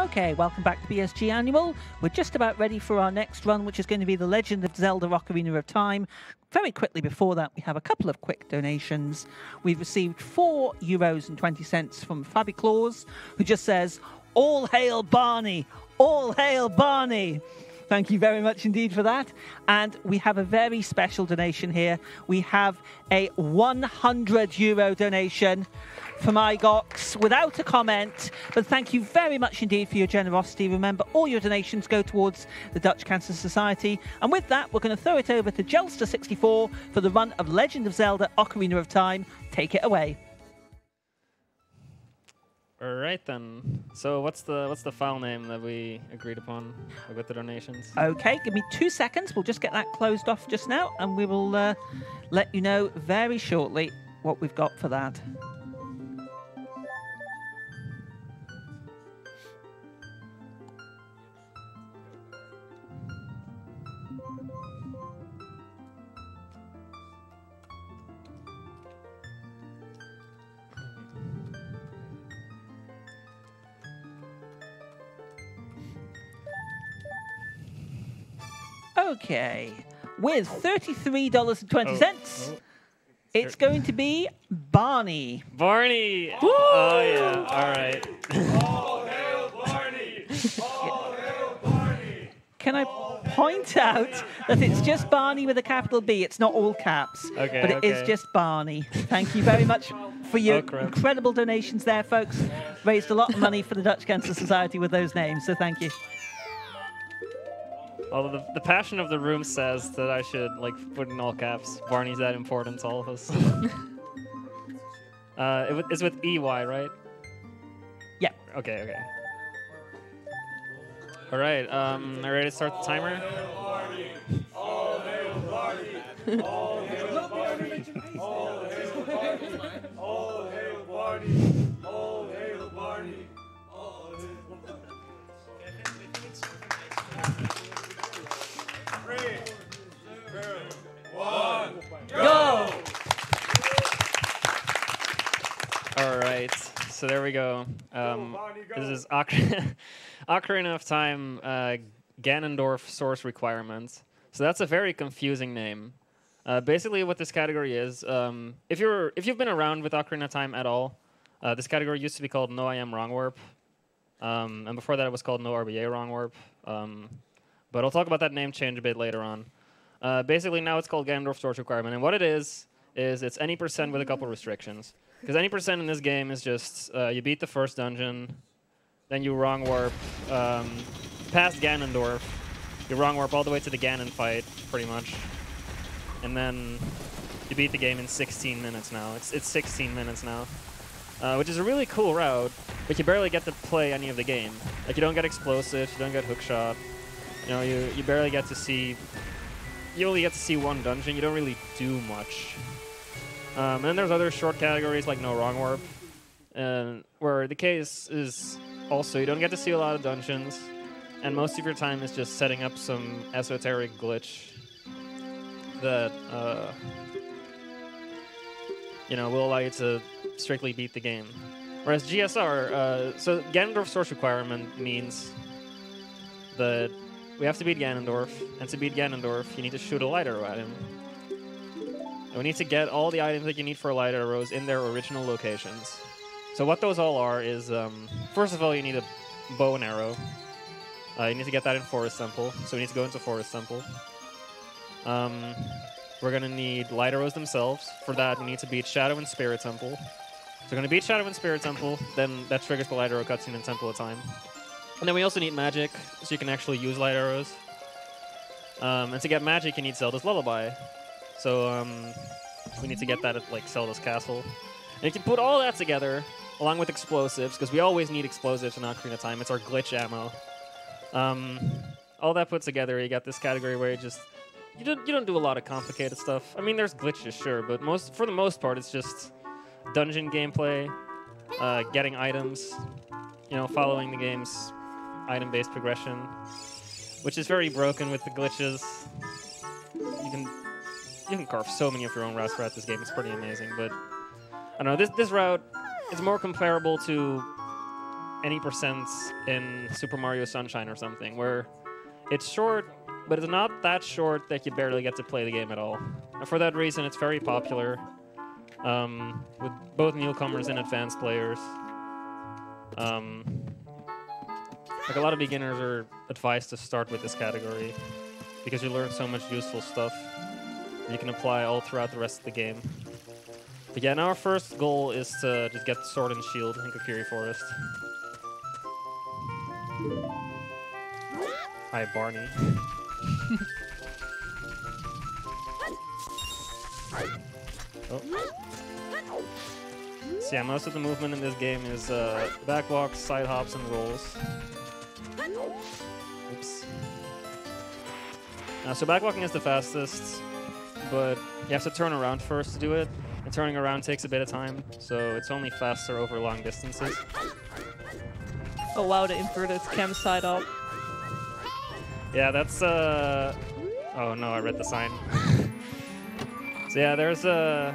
Okay, welcome back to BSG Annual. We're just about ready for our next run, which is going to be The Legend of Zelda Ocarina of Time. Very quickly before that, we have a couple of quick donations. We've received €4.20 from Fabi Claus, who just says, "All hail Barney! All hail Barney!" Thank you very much indeed for that. And we have a very special donation here. We have a €100 donation from iGox without a comment, but thank you very much indeed for your generosity. Remember, all your donations go towards the Dutch Cancer Society. And with that, we're going to throw it over to Jelster64 for the run of Legend of Zelda Ocarina of Time. Take it away. All right then. So what's the file name that we agreed upon with the donations? Okay, give me 2 seconds. We'll just get that closed off just now, and we will let you know very shortly what we've got for that. Okay, with $33.20, it's going to be Barney. Barney! Woo! Oh yeah, all right. All hail Barney! All hail Barney! Can I point out that it's just Barney with a capital B? It's not all caps, Okay, but it is okay. just Barney. Thank you very much for your crap. incredible donations there, folks. Raised a lot of money for the Dutch Cancer Society with those names, so thank you. Although the passion of the room says that I should put in all caps. Barney's that important to all of us. It's with EY, right? Yeah. Okay. All right. Are you ready to start the timer? All hail Barney! All hail Barney! All hail Barney! All hail Barney! All hail Barney! All hail Barney! 3, 2, 1, Go! All right, so there we go. This is Ocarina of Time Ganondorf source requirements. So that's a very confusing name. Basically, what this category is, if you've been around with Ocarina of Time at all, this category used to be called No I Am Wrong Warp, and before that it was called No RBA Wrong Warp. But I'll talk about that name change a bit later on. Basically, now it's called Ganondorf source requirement, and what it is it's any percent with a couple restrictions. Because any percent in this game is just you beat the first dungeon, then you wrong warp past Ganondorf, you wrong warp all the way to the Ganon fight, pretty much, and then you beat the game in 16 minutes now. It's 16 minutes now, which is a really cool route, but you barely get to play any of the game. Like, you don't get explosives, you don't get hookshot. You know, you barely get to see. You only get to see one dungeon. You don't really do much. And then there's other short categories like No Wrong Warp, where the case is also you don't get to see a lot of dungeons, and most of your time is just setting up some esoteric glitch that will allow you to strictly beat the game. Whereas GSR, so Ganondorf source requirement means that we have to beat Ganondorf, and to beat Ganondorf, you need to shoot a light arrow at him. And we need to get all the items that you need for light arrows in their original locations. So what those all are is, first of all, you need a bow and arrow. You need to get that in Forest Temple, so we need to go into Forest Temple. We're going to need light arrows themselves. For that, we need to beat Shadow and Spirit Temple. So we're going to beat Shadow and Spirit Temple, then that triggers the light arrow cutscene in Temple of Time. And then we also need magic, so you can actually use light arrows. And to get magic, you need Zelda's Lullaby. So we need to get that at Zelda's Castle. And you can put all that together, along with explosives, because we always need explosives in Ocarina of Time. It's our glitch ammo. All that put together, you got this category where you don't do a lot of complicated stuff. I mean, there's glitches, sure, but for the most part, it's just dungeon gameplay, getting items, following the game's item-based progression, which is very broken with the glitches. You can carve so many of your own routes throughout this game. It's pretty amazing, but I don't know. This route is more comparable to any percents in Super Mario Sunshine or something, where it's short, but it's not that short that you barely get to play the game at all. And for that reason, it's very popular with both newcomers and advanced players. Like a lot of beginners are advised to start with this category because you learn so much useful stuff you can apply all throughout the rest of the game. But yeah, now our first goal is to just get Sword and Shield in Kokiri Forest. Hi, Barney. Oh. So yeah, most of the movement in this game is backwalks, side hops, and rolls. Oops. So backwalking is the fastest, but you have to turn around first to do it. And turning around takes a bit of time, so it's only faster over long distances. Oh wow, the inverted cam side up. Yeah, that's oh no, I read the sign. So yeah, there's a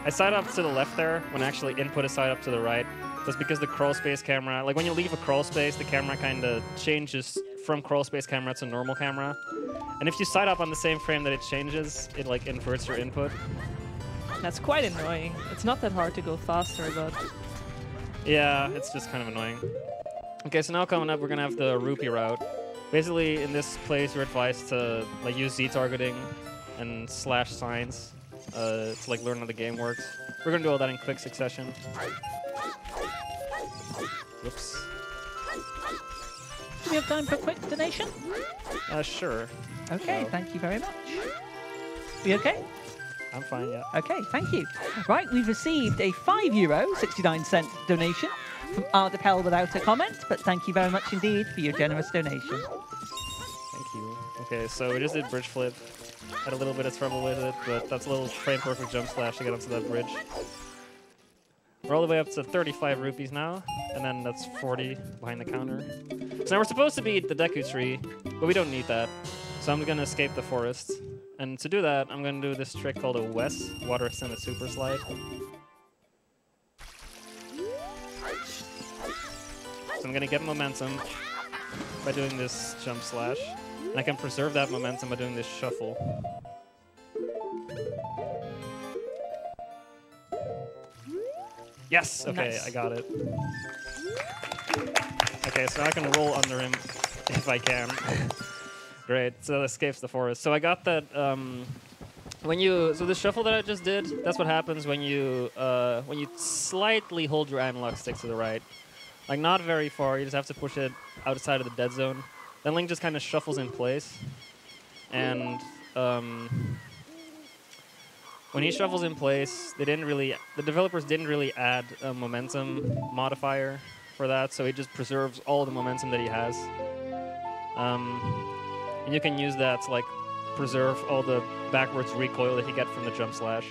side up to the left there when I actually input a side up to the right. That's because the crawl space camera, like when you leave a crawl space, the camera kind of changes from crawl space camera to normal camera. And if you side up on the same frame that it changes, it like inverts your input. That's quite annoying. It's not that hard to go faster, but... Yeah, it's just kind of annoying. Okay, so now coming up, we're gonna have the rupee route. Basically, in this place, you're advised to like use Z-targeting and slash signs to like learn how the game works. We're gonna do all that in quick succession. Whoops. Do we have time for a quick donation? Sure. Okay, thank you very much. We okay? I'm fine, yeah. Okay, thank you. Right, we've received a €5.69 donation from Ardapel without a comment, but thank you very much indeed for your generous donation. Thank you. Okay, so we just did bridge flip. Had a little bit of trouble with it, but that's a little frame perfect jump slash to get onto that bridge. We're all the way up to 35 rupees now, and then that's 40 behind the counter. So now we're supposed to beat the Deku Tree, but we don't need that. So I'm gonna escape the forest. And to do that, I'm going to do this trick called a WES, Water Extended Super Slide. So I'm going to get momentum by doing this jump slash. And I can preserve that momentum by doing this shuffle. Yes! Okay, Nice. I got it. Okay, so I can roll under him if I can. Great, so that escapes the forest. So I got that, so the shuffle that I just did, that's what happens when you slightly hold your analog stick to the right. Like not very far, you just have to push it outside of the dead zone. Then Link just kind of shuffles in place. And when he shuffles in place, the developers didn't really add a momentum modifier for that, so he just preserves all the momentum that he has. And you can use that to like preserve all the backwards recoil that you get from the jump slash.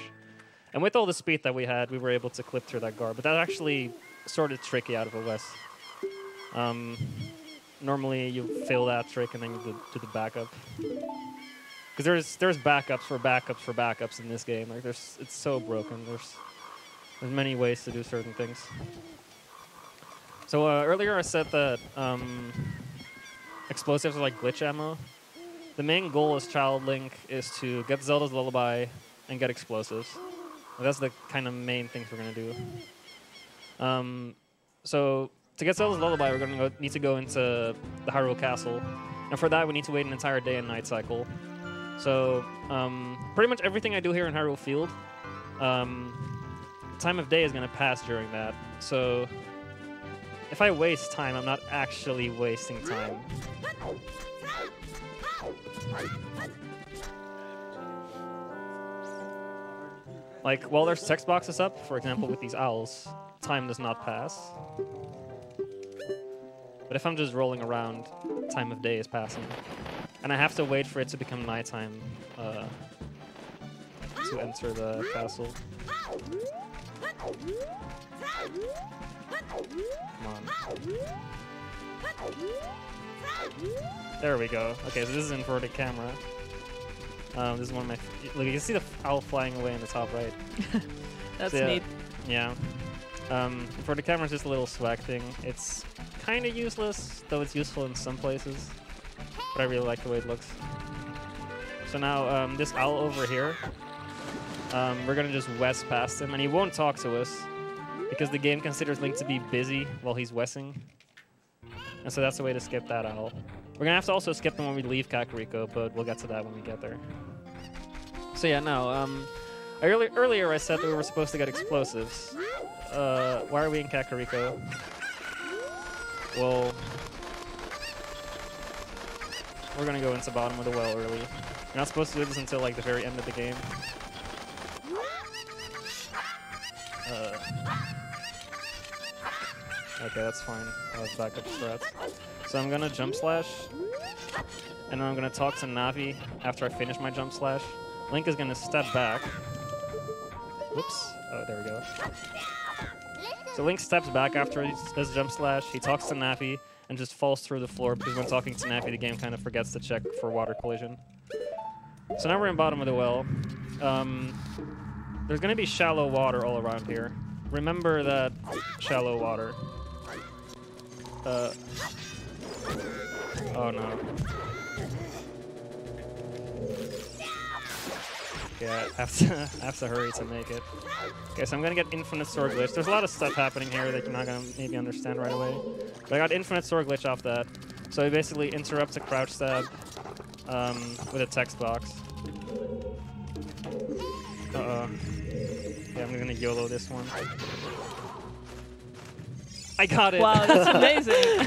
And with all the speed that we had, we were able to clip through that guard. But that's actually sort of tricky out of a WES. Normally you fail that trick and then you do the backup. Because there's backups for backups for backups in this game. Like it's so broken. There's many ways to do certain things. So earlier I said that explosives are like glitch ammo. The main goal as Child Link is to get Zelda's Lullaby and get explosives. And that's the kind of main things we're going to do. So to get Zelda's Lullaby, we're going to need to go into the Hyrule Castle. And for that, we need to wait an entire day and night cycle. So pretty much everything I do here in Hyrule Field, time of day is going to pass during that. So if I waste time, I'm not actually wasting time. Like, while there's text boxes up, for example, with these owls, time does not pass. But if I'm just rolling around, time of day is passing. And I have to wait for it to become nighttime to enter the castle. Come on. There we go. Okay, so this is inverted camera. This is one of my... Look, you can see the owl flying away in the top right. That's so, neat. Yeah. For the camera, it's just a little swag thing. It's kind of useless, though it's useful in some places. But I really like the way it looks. So now this owl over here, we're gonna just west past him, and he won't talk to us because the game considers Link to be busy while he's westing. And so that's the way to skip that owl. We're gonna have to also skip them when we leave Kakariko, but we'll get to that when we get there. So yeah, no. Earlier I said that we were supposed to get explosives. Why are we in Kakariko? Well, we're gonna go into bottom of the well early. You're not supposed to do this until like the very end of the game. Okay, that's fine. I'll have backup strats. So I'm gonna jump slash, and then I'm gonna talk to Navi after I finish my jump slash. Link is gonna step back. Whoops. Oh, there we go. So Link steps back after he does jump slash. He talks to Navi and just falls through the floor because when talking to Navi, the game kind of forgets to check for water collision. So now we're in bottom of the well. There's gonna be shallow water all around here. Remember that shallow water. Oh no. Yeah, I have to hurry to make it. Okay, so I'm gonna get infinite sword glitch. There's a lot of stuff happening here that you're not gonna maybe understand right away. But I got infinite sword glitch off that. So it basically interrupts a crouch stab with a text box. Uh-oh. Yeah, I'm gonna YOLO this one. I got it! Wow, that's amazing.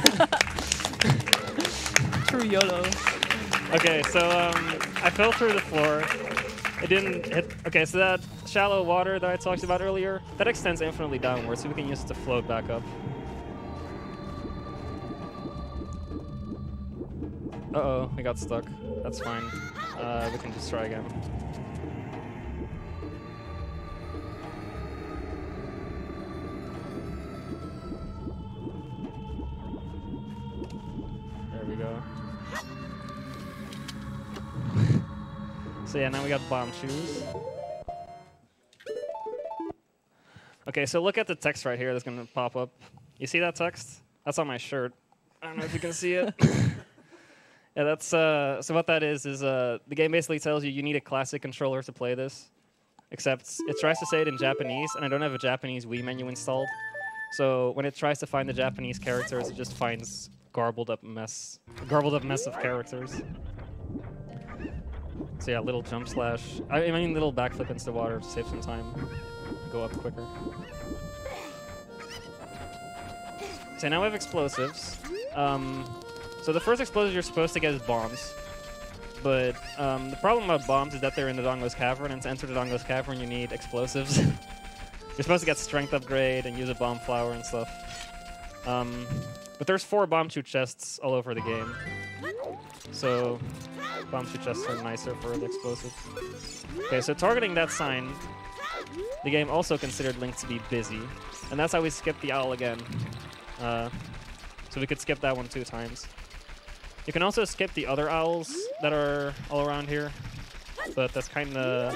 True YOLO. Okay, so I fell through the floor. It didn't hit. Okay, so that shallow water that I talked about earlier, that extends infinitely downwards, so we can use it to float back up. Uh-oh, we got stuck. That's fine. We can just try again. There we go. So yeah, now we got bomb shoes. Okay, so look at the text right here that's gonna pop up. You see that text? That's on my shirt. I don't know if you can see it. Yeah, that's so what that is the game basically tells you need a classic controller to play this. Except it tries to say it in Japanese, and I don't have a Japanese Wii menu installed. So when it tries to find the Japanese characters, it just finds garbled up mess of characters. So yeah, little jump slash. I mean, little backflip into the water to save some time. Go up quicker. So now we have explosives. So the first explosive you're supposed to get is bombs. But the problem about bombs is that they're in the Dongo's Cavern, and to enter the Dongo's Cavern you need explosives. You're supposed to get strength upgrade and use a bomb flower and stuff. But there's 4 bomb shoot chests all over the game. So bomb shoot chests are nicer for the explosives. Okay, so targeting that sign, the game also considered Link to be busy. And that's how we skipped the owl again. So we could skip that one 2 times. You can also skip the other owls that are all around here. But that's kind of...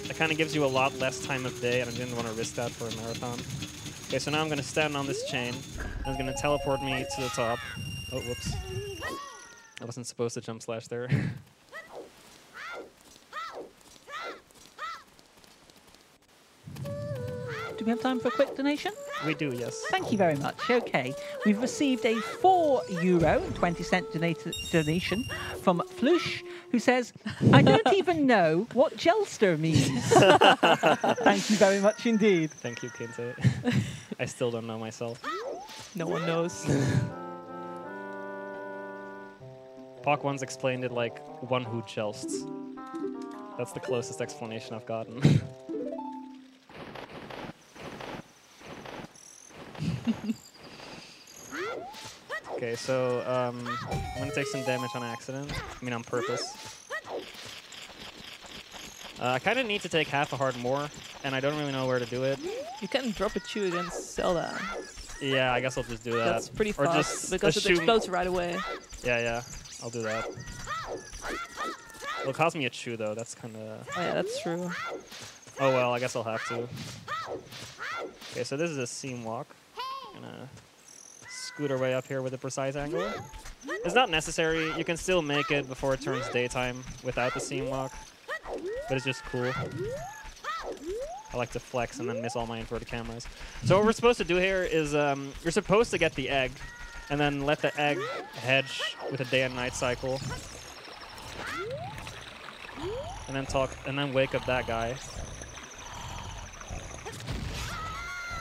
That kind of gives you a lot less time of day, and I didn't want to risk that for a marathon. Okay, so now I'm going to stand on this chain. And it's going to teleport me to the top. Oh, whoops. I wasn't supposed to jump slash there. Do we have time for a quick donation? We do, yes. Thank you very much. Okay, we've received a €4.20 donation from Flush, who says, I don't even know what Jelster means. Thank you very much indeed. Thank you, Kinte. I still don't know myself. No one knows. Pock once explained it like one who jelsts. That's the closest explanation I've gotten. Okay, so I'm gonna take some damage on accident. I mean on purpose. I kind of need to take half a heart more, and I don't really know where to do it. You can drop a chew against Zelda. Yeah, I guess I'll just do that. That's pretty fast, just because it explodes right away. Yeah, I'll do that. It'll cost me a chew though, that's kind of... Oh yeah, that's true. Oh well, I guess I'll have to. Okay, so this is a seam walk. I'm gonna scoot our way up here with a precise angle. It's not necessary. You can still make it before it turns daytime without the seam lock, but it's just cool. I like to flex and then miss all my inverted cameras. So what we're supposed to do here is you're supposed to get the egg and then let the egg hedge with a day and night cycle. And then wake up that guy.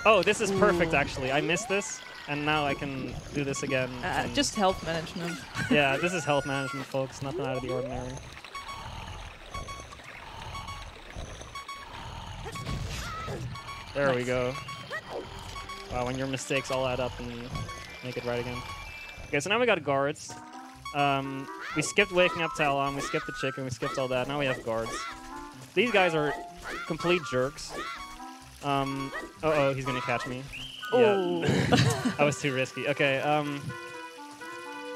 Oh, this is perfect actually. I missed this and now I can do this again. Just health management. Yeah, this is health management, folks. Nothing out of the ordinary. There Nice. we go. Wow, when your mistakes all add up and you make it right again. Okay, so now we got guards. We skipped waking up Talon, we skipped the chicken, we skipped all that. Now we have guards. These guys are complete jerks. Uh-oh, he's gonna catch me. Oh. Yeah. I was too risky. Okay,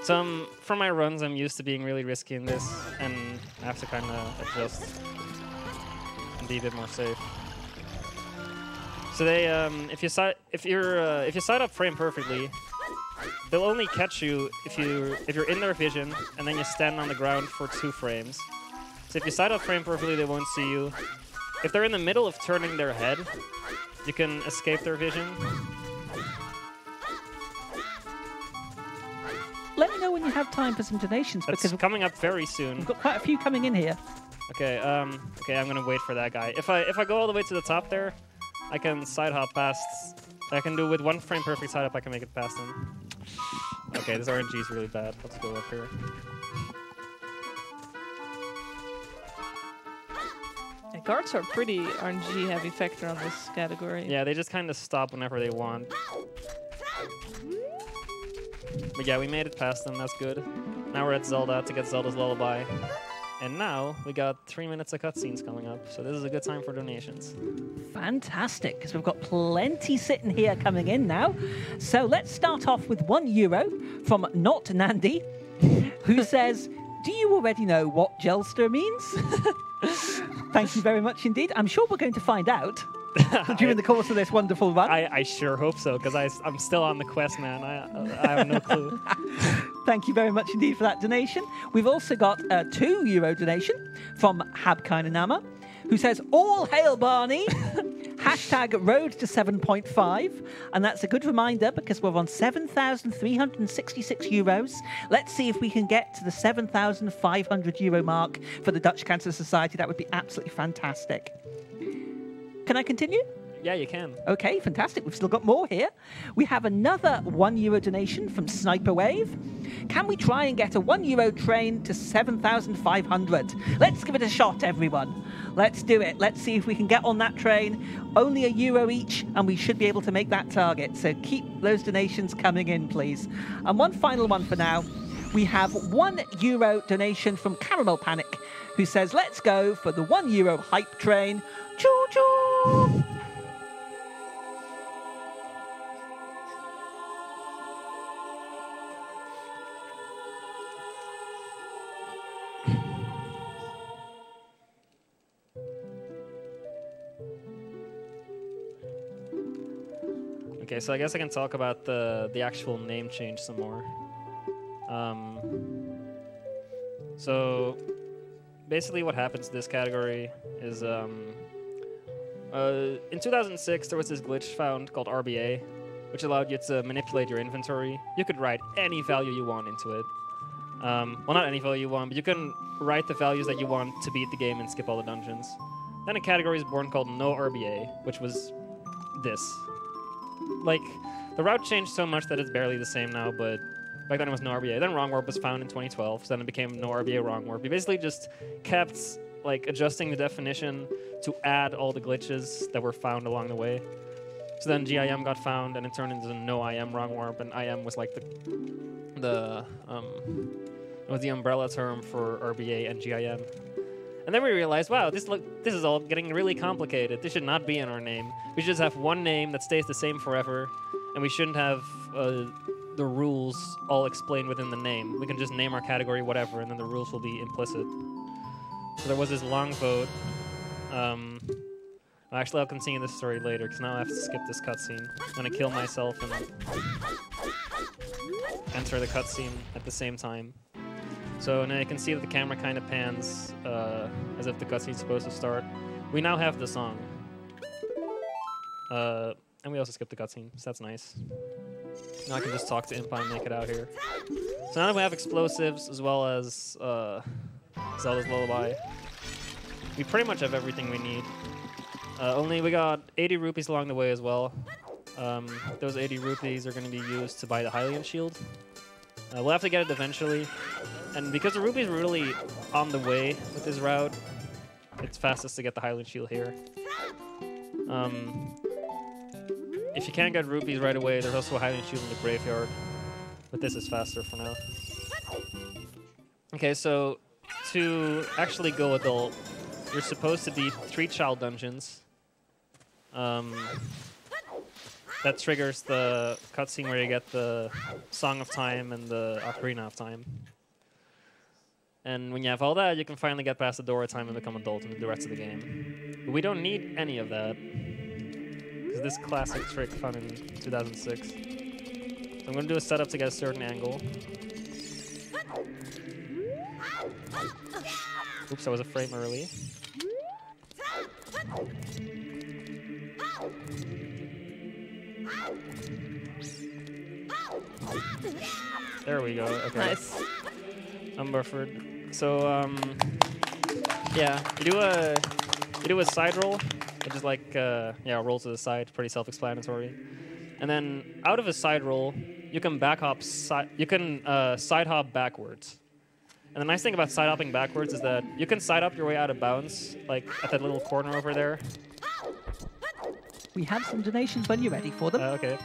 so for my runs, I'm used to being really risky in this, and I have to kind of adjust and be a bit more safe. So they, if you side up frame perfectly, they'll only catch you if you're in their vision and then you stand on the ground for 2 frames. So if you side up frame perfectly, they won't see you. If they're in the middle of turning their head, you can escape their vision. Let me know when you have time for some donations That's because coming up very soon. we've got quite a few coming in here. Okay, okay, I'm gonna wait for that guy. If I go all the way to the top there, I can side hop past. I can do with 1 frame perfect side up. I can make it past him. Okay, this RNG is really bad. Let's go up here. Yeah, guards are pretty RNG heavy factor on this category. Yeah, they just kind of stop whenever they want. But yeah, we made it past them. That's good. Now we're at Zelda to get Zelda's Lullaby. And now we got 3 minutes of cutscenes coming up, so this is a good time for donations. Fantastic, because we've got plenty sitting here coming in now. So let's start off with €1 from Not Nandi, who says, "Do you already know what Jelster means?" Thank you very much indeed. I'm sure we're going to find out during the course of this wonderful run. I sure hope so, because I'm still on the quest, man. I have no clue. Thank you very much indeed for that donation. We've also got a €2 donation from Habkainanama, who says, "All hail Barney!" Hashtag road to 7.5. And that's a good reminder because we're on €7,366. Let's see if we can get to the €7,500 mark for the Dutch Cancer Society. That would be absolutely fantastic. Can I continue? Yeah, you can. Okay, fantastic. We've still got more here. We have another €1 donation from Sniper Wave. Can we try and get a €1 train to 7,500? Let's give it a shot, everyone. Let's do it. Let's see if we can get on that train. Only €1 each, and we should be able to make that target. So keep those donations coming in, please. And one final one for now. We have €1 donation from Caramel Panic, who says, "Let's go for the €1 hype train. Choo-choo!" Okay, so I guess I can talk about the actual name change some more. So basically what happens to this category is in 2006 there was this glitch found called RBA, which allowed you to manipulate your inventory. You could write any value you want into it. Well, not any value you want, but you can write the values that you want to beat the game and skip all the dungeons. Then a category is born called No RBA, which was this. Like, the route changed so much that it's barely the same now, but back then it was No RBA. Then Wrong Warp was found in 2012, so then it became No RBA Wrong Warp. We basically just kept like adjusting the definition to add all the glitches that were found along the way. So then GIM got found, and it turned into No IM Wrong Warp, and IM was like it was the umbrella term for RBA and GIM. And then we realized, wow, this is all getting really complicated. This should not be in our name. We should just have one name that stays the same forever, and we shouldn't have the rules all explained within the name. We can just name our category whatever, and then the rules will be implicit. So there was this long vote. Actually, I'll continue this story later, because now I have to skip this cutscene. I'm going to kill myself and enter the cutscene at the same time. So now you can see that the camera kind of pans as if the cutscene's supposed to start. We now have the song. And we also skipped the cutscene, so that's nice. Now I can just talk to Impa and make it out here. So now that we have explosives as well as Zelda's Lullaby, we pretty much have everything we need. Only we got 80 rupees along the way as well. Those 80 rupees are going to be used to buy the Hylian shield. We'll have to get it eventually. And because the rupees were really on the way with this route, it's fastest to get the Hylian shield here. If you can't get rupees right away, there's also a Hylian shield in the graveyard. But this is faster for now. Okay, so to actually go adult, you're supposed to beat 3 child dungeons. That triggers the cutscene where you get the Song of Time and the Ocarina of Time. And when you have all that, you can finally get past the door of time and become adult and do the rest of the game. But we don't need any of that. Because this classic trick found in 2006. So I'm going to do a setup to get a certain angle. Oops, I was a frame early. There we go. Okay. Nice. I'm buffered. So yeah, you do a side roll, which is like yeah, roll to the side, pretty self-explanatory. And then out of a side roll, you can side hop backwards. And the nice thing about side hopping backwards is that you can side up your way out of bounds, like at that little corner over there. We have some donations when you're ready for them. Okay.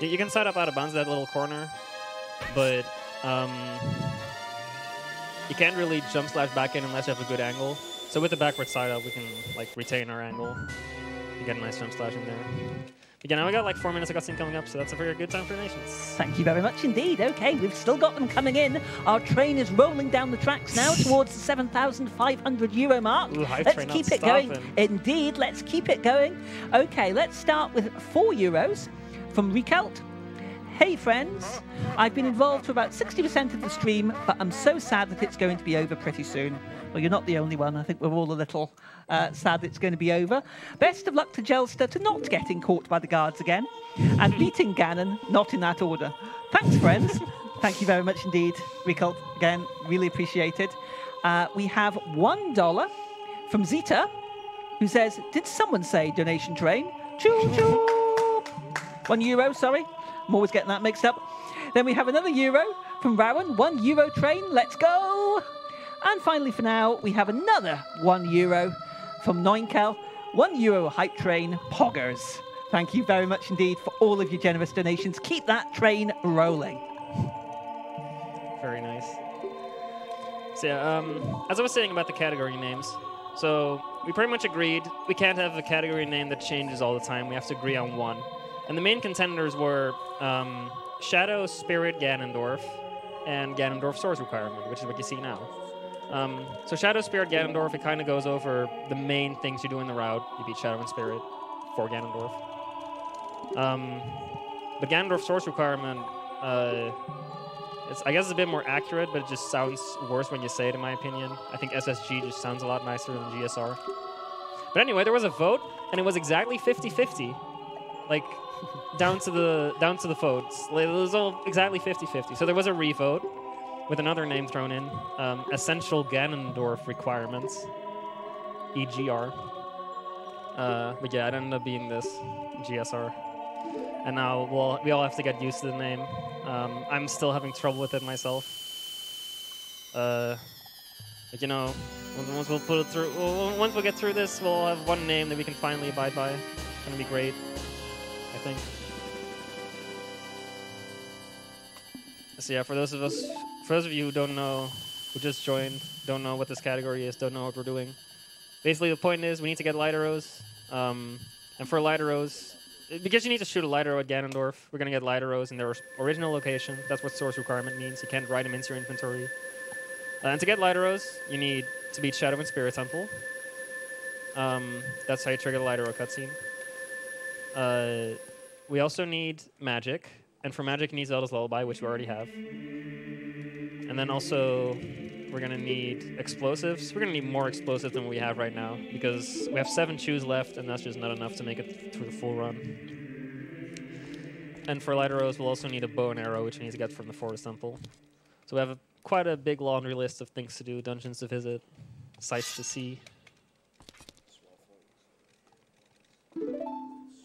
You can side up out of bounds at that little corner, but you can't really jump slash back in unless you have a good angle. So with the backward side up, we can like retain our angle and get a nice jump slash in there. Again, now we got like 4 minutes of cutscene coming up, so that's a very good time for donations. Thank you very much indeed. Okay, we've still got them coming in. Our train is rolling down the tracks now towards the 7,500 euro mark. Ooh, hype let's train keep not it going. stopping. Indeed, let's keep it going. Okay, let's start with 4 euros from Rekelt. Hey friends, I've been involved for about 60% of the stream, but I'm so sad that it's going to be over pretty soon. Well, you're not the only one. I think we're all a little sad it's going to be over. Best of luck to Jelster to not getting caught by the guards again, and beating Ganon, not in that order. Thanks, friends. Thank you very much indeed, Rekelt. Again, really appreciate it. We have $1 from Zita, who says, did someone say donation train? Choo-choo! €1, sorry. I'm always getting that mixed up. Then we have another euro from Rowan. €1 train. Let's go. And finally, for now, we have another €1 from Noinkel. €1 hype train. Poggers. Thank you very much indeed for all of your generous donations. Keep that train rolling. Very nice. So yeah, as I was saying about the category names, so we pretty much agreed we can't have a category name that changes all the time. We have to agree on one. And the main contenders were Shadow, Spirit, Ganondorf, and Ganondorf Source Requirement, which is what you see now. So Shadow, Spirit, Ganondorf, it kind of goes over the main things you do in the route. You beat Shadow and Spirit for Ganondorf. But Ganondorf Source Requirement, I guess it's a bit more accurate, but it just sounds worse when you say it, in my opinion. I think SSG just sounds a lot nicer than GSR. But anyway, there was a vote, and it was exactly 50-50. Like, down to the votes. It was all exactly 50-50. So there was a revote with another name thrown in. Essential Ganondorf Requirements. EGR. But yeah, it ended up being this. GSR. And now we all have to get used to the name. I'm still having trouble with it myself. But you know, once we'll put it through, once we get through this, we'll have one name that we can finally abide by. It's gonna be great, I think. So yeah, for those of you who don't know, who just joined, don't know what this category is, don't know what we're doing. Basically, the point is we need to get light arrows, and for light arrows, because you need to shoot a light arrow at Ganondorf, we're going to get light arrows in their original location. That's what source requirement means. You can't write them into your inventory. And to get light arrows, you need to beat Shadow and Spirit Temple. That's how you trigger the light arrow cutscene. We also need magic, and for magic, you need Zelda's Lullaby, which we already have. And then also, we're going to need explosives. We're going to need more explosives than we have right now, because we have 7 chews left, and that's just not enough to make it through the full run. And for light arrows, we'll also need a bow and arrow, which we need to get from the Forest Temple. So we have quite a big laundry list of things to do, dungeons to visit, sights to see.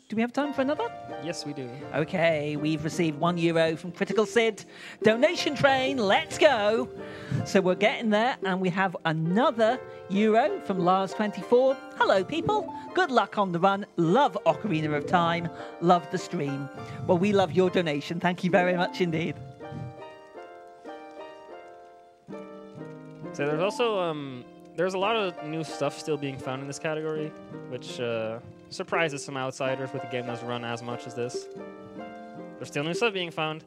Do we have time for another? Yes, we do. Okay, we've received €1 from Critical Sid. Donation train, let's go. So we're getting there, and we have another euro from Lars24. Hello, people. Good luck on the run. Love Ocarina of Time. Love the stream. Well, we love your donation. Thank you very much indeed. So there's also there's a lot of new stuff still being found in this category, which surprises some outsiders with a game that's run as much as this. There's still new stuff being found.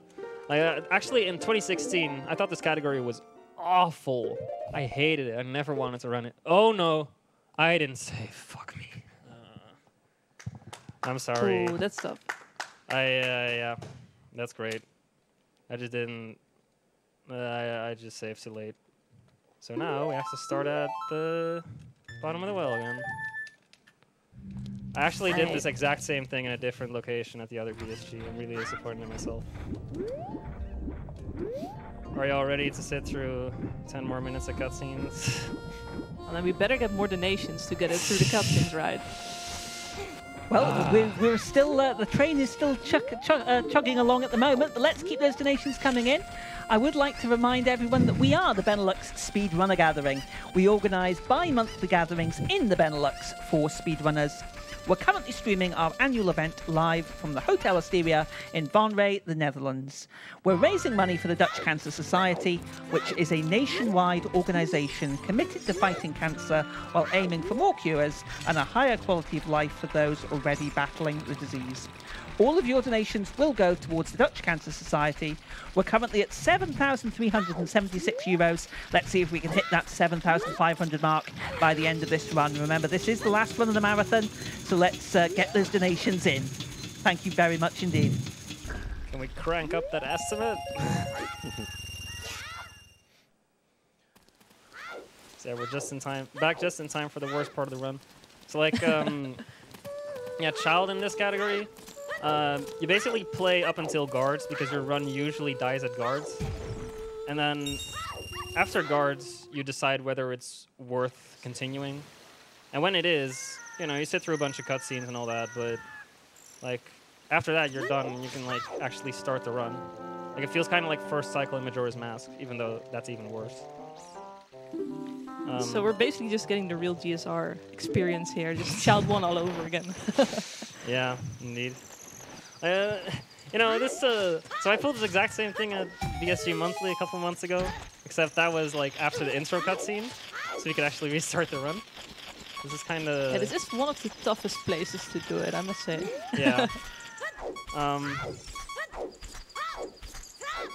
Actually, in 2016, I thought this category was awful. I hated it. I never wanted to run it. Oh no, I didn't save. Fuck me. I'm sorry. Oh, that's tough. Yeah, that's great. I just didn't. I just saved too late. So now we have to start at the bottom of the well again. I actually did this exact same thing in a different location at the other BSG. I'm really disappointed in myself. Are y'all ready to sit through 10 more minutes of cutscenes? And then we better get more donations to get it through the cutscenes, right? Well, we're still, the train is still chugging along at the moment, but let's keep those donations coming in. I would like to remind everyone that we are the Benelux Speedrunner Gathering. We organise bi-monthly gatherings in the Benelux for speedrunners. We're currently streaming our annual event live from the Hotel Asteria in Van Rij, the Netherlands. We're raising money for the Dutch Cancer Society, which is a nationwide organisation committed to fighting cancer while aiming for more cures and a higher quality of life for those already battling the disease. All of your donations will go towards the Dutch Cancer Society. We're currently at €7,376. Let's see if we can hit that 7,500 mark by the end of this run. Remember, this is the last run of the marathon, so let's get those donations in. Thank you very much indeed. Can we crank up that estimate? So yeah, we're just in time, back just in time for the worst part of the run. So like, yeah, child in this category. You basically play up until guards because your run usually dies at guards. And then after guards, you decide whether it's worth continuing. And when it is, you know, you sit through a bunch of cutscenes and all that, but like after that, you're done and you can like actually start the run. Like it feels kind of like first cycle in Majora's Mask, even though that's even worse. So we're basically just getting the real GSR experience here, just Child 1 all over again. Yeah, indeed. You know, this. So I pulled this exact same thing at BSG Monthly a couple months ago, except that was like after the intro cutscene, so you could actually restart the run. This is kind of. Yeah, this is one of the toughest places to do it, I must say. Yeah. So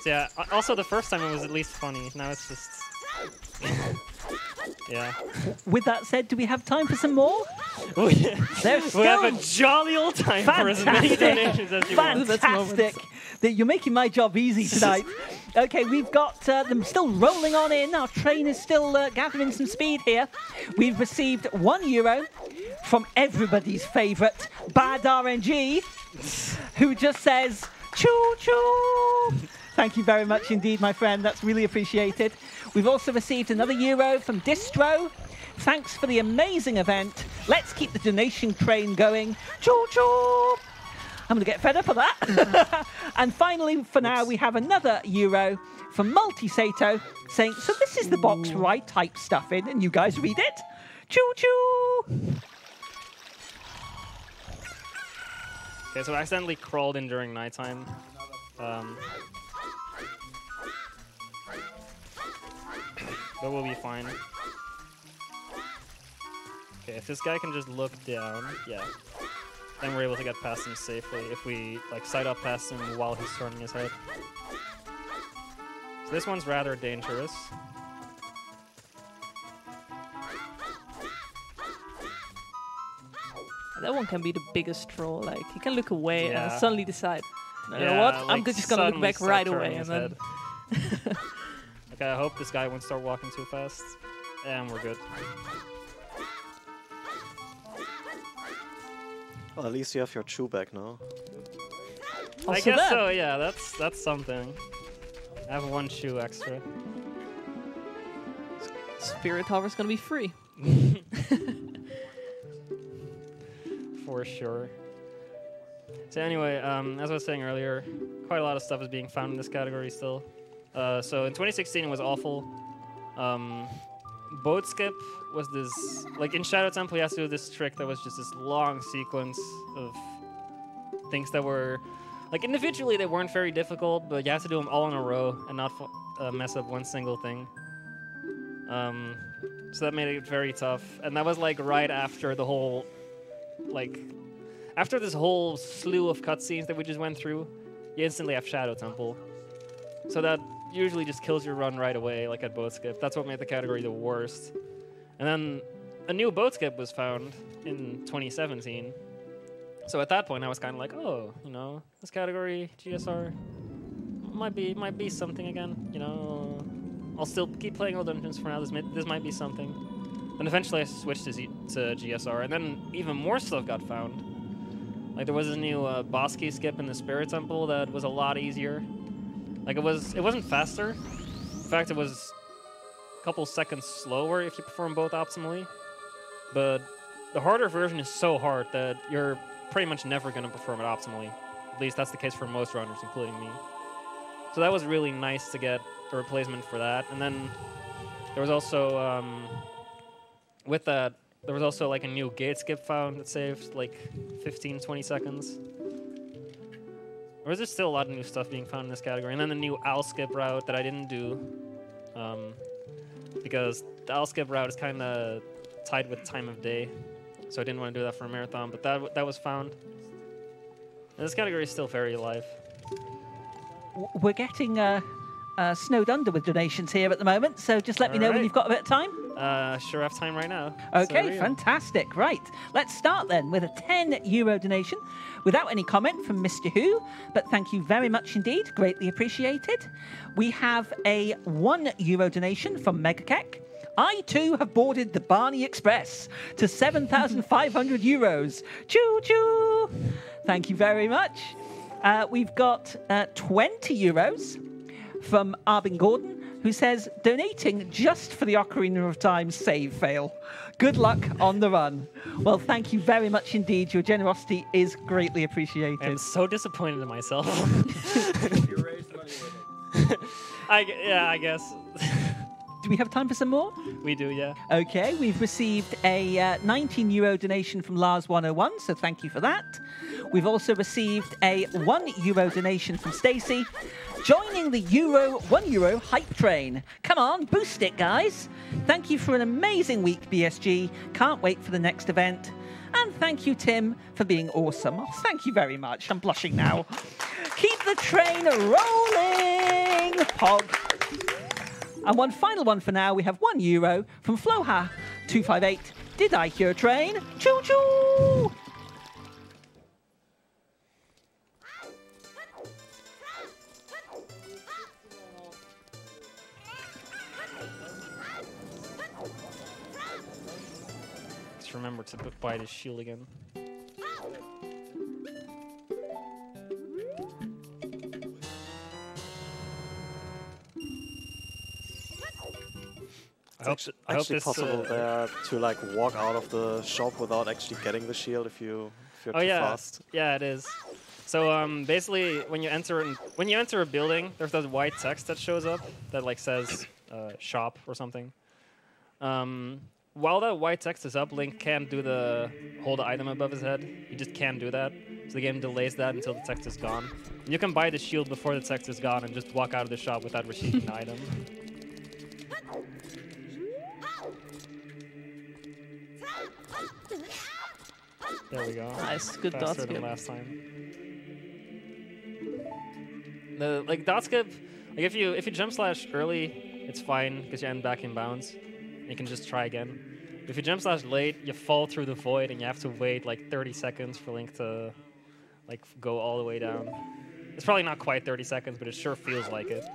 yeah. Also, the first time it was at least funny. Now it's just. Yeah. With that said, do we have time for some more? There's we have a jolly old time for as many donations as you want. Fantastic. You're making my job easy tonight. Okay, we've got them still rolling on in. Our train is still gathering some speed here. We've received €1 from everybody's favourite, Bad RNG, who just says, choo choo. Thank you very much indeed, my friend. That's really appreciated. We've also received another euro from Distro. Thanks for the amazing event. Let's keep the donation train going. Choo choo. I'm going to get fed up of that. And finally, for now, we have another euro from Multisato saying, so this is the box where I type stuff in and you guys read it? Choo choo. Okay, so I accidentally crawled in during nighttime. But we'll be fine. Okay, if this guy can just look down, yeah. Then we're able to get past him safely if we like side up past him while he's turning his head. So this one's rather dangerous. That one can be the biggest troll. Like, you can look away and suddenly decide, You know what? I'm just gonna look back right away and then. Okay, I hope this guy won't start walking too fast. And we're good. Well, at least you have your chew back now. I guess so, yeah, that's something. I have 1 shoe extra. Spirit Hover's gonna be free. For sure. So anyway, as I was saying earlier, quite a lot of stuff is being found in this category still. So in 2016 it was awful. Boat skip was this, like in Shadow Temple you have to do this trick that was just this long sequence of things that were, like individually they weren't very difficult, but you have to do them all in a row and not mess up one single thing. So that made it very tough. And that was like right after the whole, like, after this whole slew of cutscenes that we just went through, you instantly have Shadow Temple. So that usually just kills your run right away, like at boat skip. That's what made the category the worst. And then a new boat skip was found in 2017. So at that point, I was kind of like, oh, you know, this category, GSR, might be something again. You know, I'll still keep playing all dungeons for now. This might be something. And eventually, I switched to GSR, and then even more stuff got found. Like there was a new boss key skip in the Spirit Temple that was a lot easier. Like it wasn't faster. In fact, it was a couple seconds slower if you perform both optimally. But the harder version is so hard that you're pretty much never going to perform it optimally. At least that's the case for most runners, including me. So that was really nice to get a replacement for that. And then there was also, with that, there was also like a new gate skip found that saved like 15, 20 seconds. Or is there still a lot of new stuff being found in this category? And then the new owl skip route that I didn't do. Because the owl skip route is kind of tied with time of day. So I didn't want to do that for a marathon, but that was found. And this category is still very alive. We're getting snowed under with donations here at the moment, so just let me know when you've got a bit of time. Sure have time right now. Okay, fantastic. Right, let's start then with a €10 donation without any comment from Mr. Who, but thank you very much indeed, greatly appreciated. We have a €1 donation from Megakek. I too have boarded the Barney Express to 7,500 euros. Choo choo! Thank you very much. We've got 20 euros from Arbin Gordon, who says, donating just for the Ocarina of Time save fail. Good luck on the run. Well, thank you very much indeed. Your generosity is greatly appreciated. I'm so disappointed in myself. You raised money with it. I guess. Do we have time for some more? We do, yeah. Okay, we've received a €19 donation from Lars101, so thank you for that. We've also received a €1 donation from Stacey, joining the €1 hype train. Come on, boost it, guys. Thank you for an amazing week, BSG. Can't wait for the next event. And thank you, Tim, for being awesome. Oh, thank you very much. I'm blushing now. Keep the train rolling, Pog. And one final one for now, we have €1 from Floha258. Did I hear a train? Choo choo! Just remember to buy this shield again. It's actually possible there to like walk out of the shop without actually getting the shield if you're too fast. Yeah, it is. So basically, when you enter a building, there's that white text that shows up that like says shop or something. While that white text is up, Link can't do the hold the item above his head. He just can't do that. So the game delays that until the text is gone. You can buy the shield before the text is gone and just walk out of the shop without receiving the item. There we go. Nice, good dot Faster skip. than last time. The like dot skip, like if you jump slash early, it's fine because you end back in bounds. You can just try again. If you jump slash late, you fall through the void and you have to wait like 30 seconds for Link to like go all the way down. It's probably not quite 30 seconds, but it sure feels like it.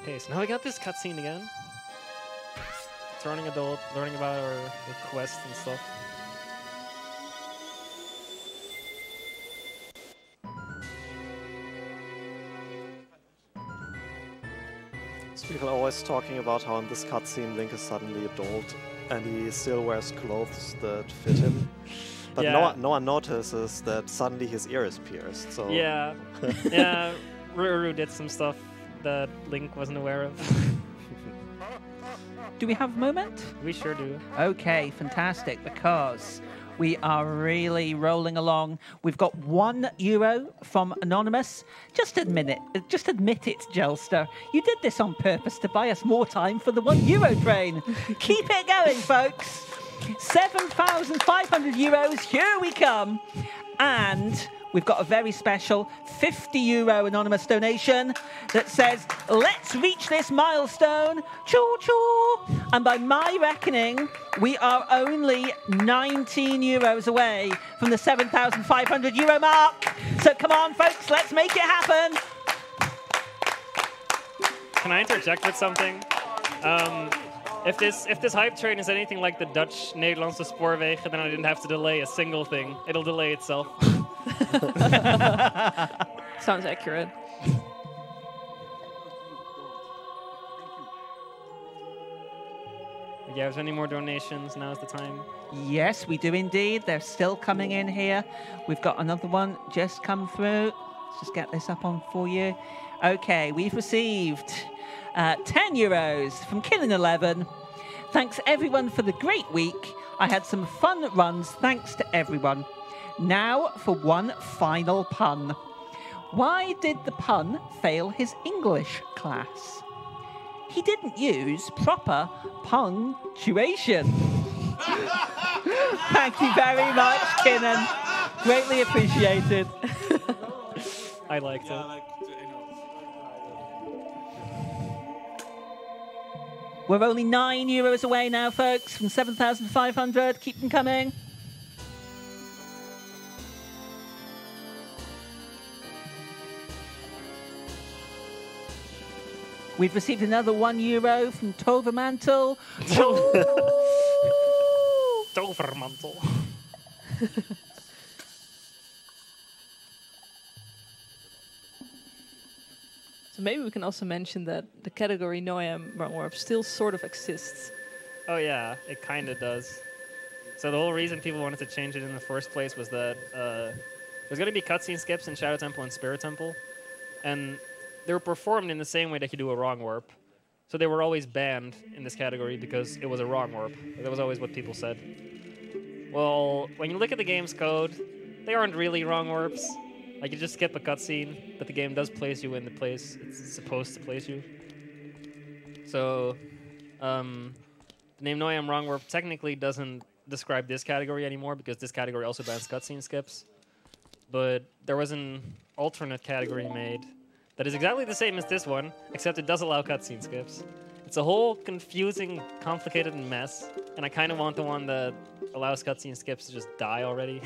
Okay, so now we got this cutscene again. Turning adult, learning about our quests and stuff. So people are always talking about how in this cutscene Link is suddenly adult and he still wears clothes that fit him. But Yeah. no one notices that suddenly his ear is pierced. So Yeah, yeah. Ruru did some stuff that Link wasn't aware of. Do we have a moment? We sure do. Okay, fantastic, because we are really rolling along. We've got €1 from Anonymous. Just admit it, Jelster. You did this on purpose to buy us more time for the €1 train. Keep it going, folks. 7,500 euros, here we come. And we've got a very special €50 anonymous donation that says, let's reach this milestone. Choo choo. And by my reckoning, we are only €19 away from the 7,500 euro mark. So come on, folks, let's make it happen. Can I interject with something? If this hype train is anything like the Dutch Nederlandse spoorwegen, then I didn't have to delay a single thing. It'll delay itself. Sounds accurate. If you have any more donations, now's the time. Yes, we do indeed. They're still coming in here. We've got another one just come through. Let's just get this up on for you. Okay, we've received €10 from Killing11. Thanks everyone for the great week. I had some fun runs. Thanks to everyone. Now for one final pun. Why did the pun fail his English class? He didn't use proper punctuation. Thank you very much, Kinnan. Greatly appreciated. I liked it. We're only €9 away now, folks, from 7,500. Keep them coming. We've received another €1 from Tovermantle. Tovermantel. So maybe we can also mention that the category No Am Wrong Warp still sort of exists. Oh yeah, it kind of does. So the whole reason people wanted to change it in the first place was that there's going to be cutscene skips in Shadow Temple and Spirit Temple, and they were performed in the same way that you do a wrong warp. So they were always banned in this category because it was a wrong warp. That was always what people said. Well, when you look at the game's code, they aren't really wrong warps. Like, you just skip a cutscene, but the game does place you in the place it's supposed to place you. So, the name No Am Wrong Warp technically doesn't describe this category anymore because this category also bans cutscene skips. But there was an alternate category made that is exactly the same as this one, except it does allow cutscene skips. It's a whole confusing, complicated mess, and I kind of want the one that allows cutscene skips to just die already.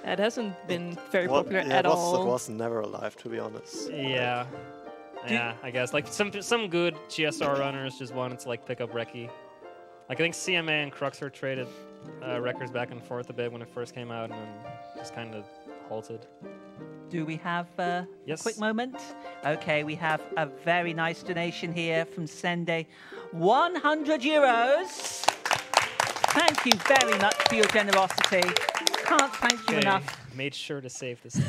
It hasn't been very popular at all. It was never alive, to be honest. Yeah. Yeah, I guess. Like, some good GSR runners just wanted to, like, pick up Reki. Like, I think CMA and Cruxer traded records back and forth a bit when it first came out, and then just kind of halted. Do we have a Yes. quick moment? Okay, we have a very nice donation here from Sende. €100. Thank you very much for your generosity. Can't thank you enough. Made sure to save this.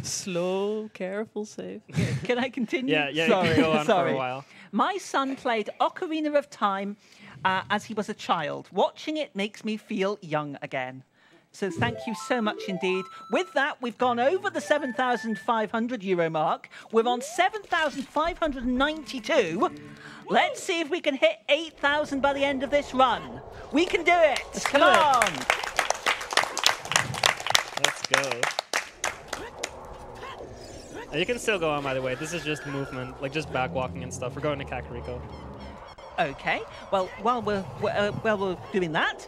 Slow, careful save. Can I continue? Yeah, Sorry, you can go on sorry. for a while. My son played Ocarina of Time as he was a child. Watching it makes me feel young again. So thank you so much indeed. With that, we've gone over the 7,500 euro mark. We're on 7,592. Let's see if we can hit 8,000 by the end of this run. We can do it. Come on. Let's go. You can still go on, by the way. This is just movement, like just backwalking and stuff. We're going to Kakariko. Okay, well, while we're doing that,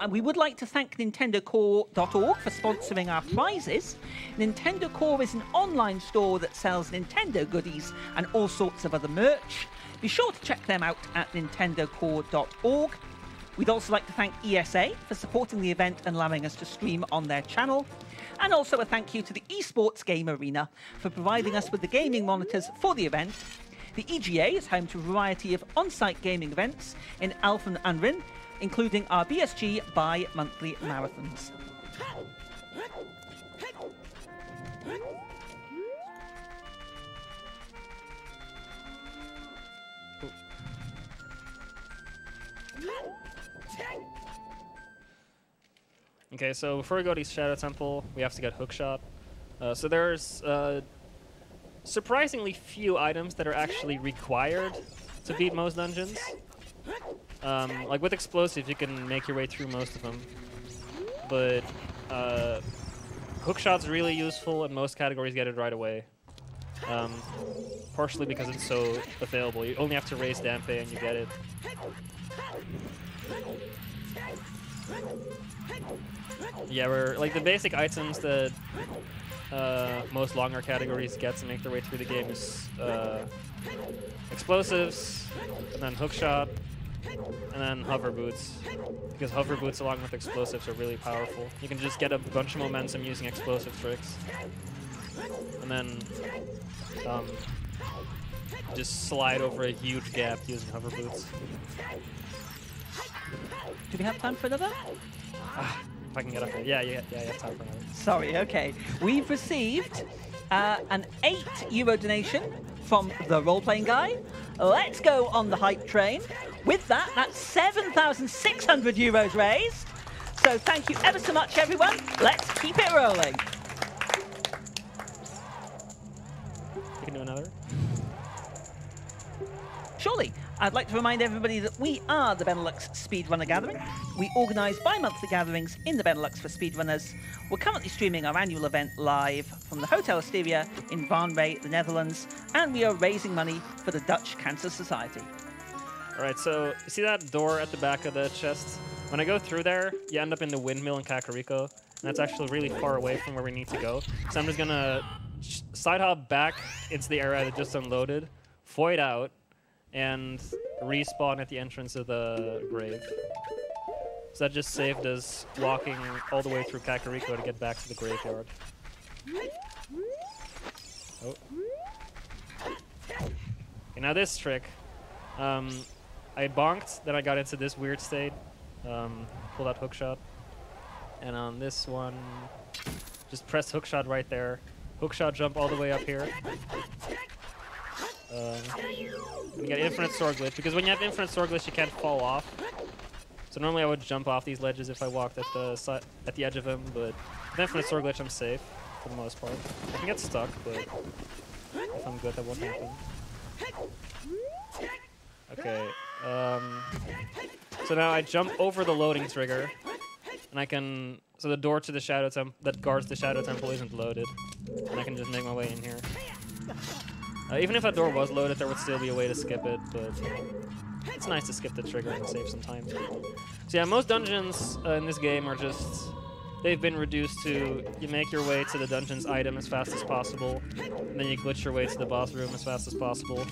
we would like to thank NintendoCore.org for sponsoring our prizes. Nintendo Core is an online store that sells Nintendo goodies and all sorts of other merch. Be sure to check them out at NintendoCore.org. We'd also like to thank ESA for supporting the event and allowing us to stream on their channel. And also a thank you to the Esports Game Arena for providing us with the gaming monitors for the event. The EGA is home to a variety of on-site gaming events in Alphen and Rhin, including our BSG bi-monthly marathons. Okay, so before we go to Shadow Temple, we have to get Hookshot. So there's surprisingly few items that are actually required to beat most dungeons. Like with explosives, you can make your way through most of them. But Hookshot's really useful, and most categories get it right away. Partially because it's so available. You only have to raise Dampe and you get it. Yeah, we're like the basic items that most longer categories get to make their way through the game is explosives, and then hookshot, and then hover boots. Because hover boots along with explosives are really powerful. You can just get a bunch of momentum using explosive tricks, and then just slide over a huge gap using hover boots. Do we have time for another? If I can get up there. Yeah, you have time for another. Sorry, okay. We've received an €8 donation from the role-playing guy. Let's go on the hype train. With that, that's 7,600 euros raised. So thank you ever so much, everyone. Let's keep it rolling. You can do another. Surely. I'd like to remind everybody that we are the Benelux Speedrunner Gathering. We organise bi-monthly gatherings in the Benelux for speedrunners. We're currently streaming our annual event live from the Hotel Asteria in Vaanray, the Netherlands, and we are raising money for the Dutch Cancer Society. All right, so you see that door at the back of the chest? When I go through there, you end up in the windmill in Kakariko, and that's actually really far away from where we need to go. So I'm just gonna side hop back into the area that just unloaded, void out, and respawn at the entrance of the grave. So that just saved us walking all the way through Kakariko to get back to the graveyard. Oh. Okay, now this trick. I bonked, then I got into this weird state. Pulled out hookshot. And on this one, just press hookshot right there. Hookshot jump all the way up here. You get infinite sword glitch, because when you have infinite sword glitch, you can't fall off. So normally I would jump off these ledges if I walked at the edge of them, but with infinite sword glitch, I'm safe for the most part. I can get stuck, but if I'm good, that won't happen. Okay. So now I jump over the loading trigger, and I can. So the door to the Shadow Temple that guards the Shadow Temple isn't loaded, and I can just make my way in here. Even if a door was loaded, there would still be a way to skip it, but it's nice to skip the trigger and save some time. So yeah, most dungeons in this game are just, they've been reduced to, you make your way to the dungeon's item as fast as possible, and then you glitch your way to the boss room as fast as possible,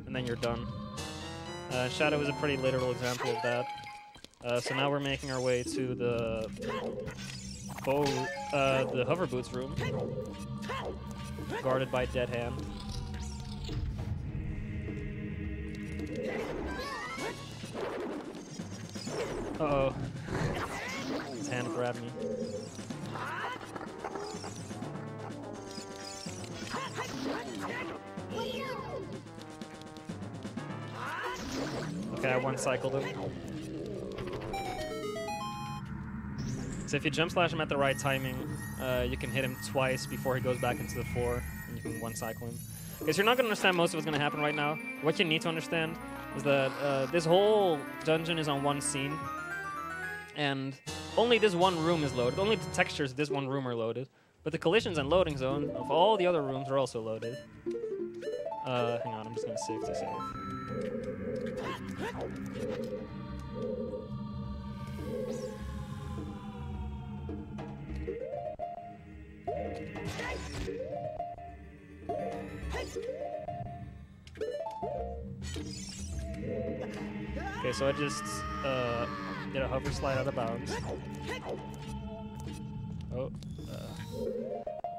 and then you're done. Shadow is a pretty literal example of that. So now we're making our way to the hover boots room, guarded by Dead Hand. Uh-oh. His hand grabbed me. Okay, I one-cycled him. So if you jump slash him at the right timing, you can hit him twice before he goes back into the floor, and you can one-cycle him. Okay, so you're not going to understand most of what's going to happen right now. What you need to understand is that this whole dungeon is on one scene, and only this one room is loaded. Only the textures of this one room are loaded, but the collisions and loading zone of all the other rooms are also loaded. Hang on, I'm just going to save to save. Okay, so I just did a hover slide out of bounds. Oh,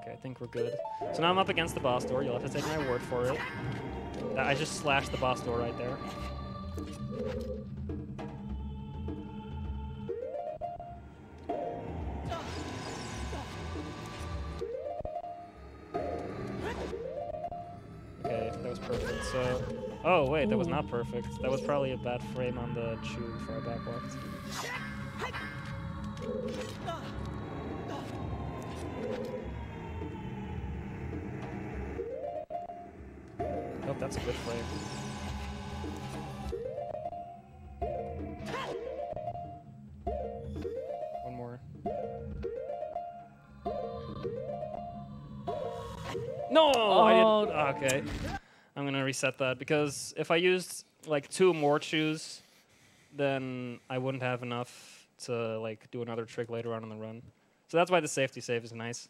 okay, I think we're good. So now I'm up against the boss door. You'll have to take my word for it. I just slashed the boss door right there. Okay, that was perfect. So, oh wait, that was not perfect. That was probably a bad frame on the chew before I backwalked. Oh, that's a good frame. One more. No! I didn't. Okay. I'm gonna reset that because if I used like 2 more chews, then I wouldn't have enough to like do another trick later on in the run. So that's why the safety save is nice.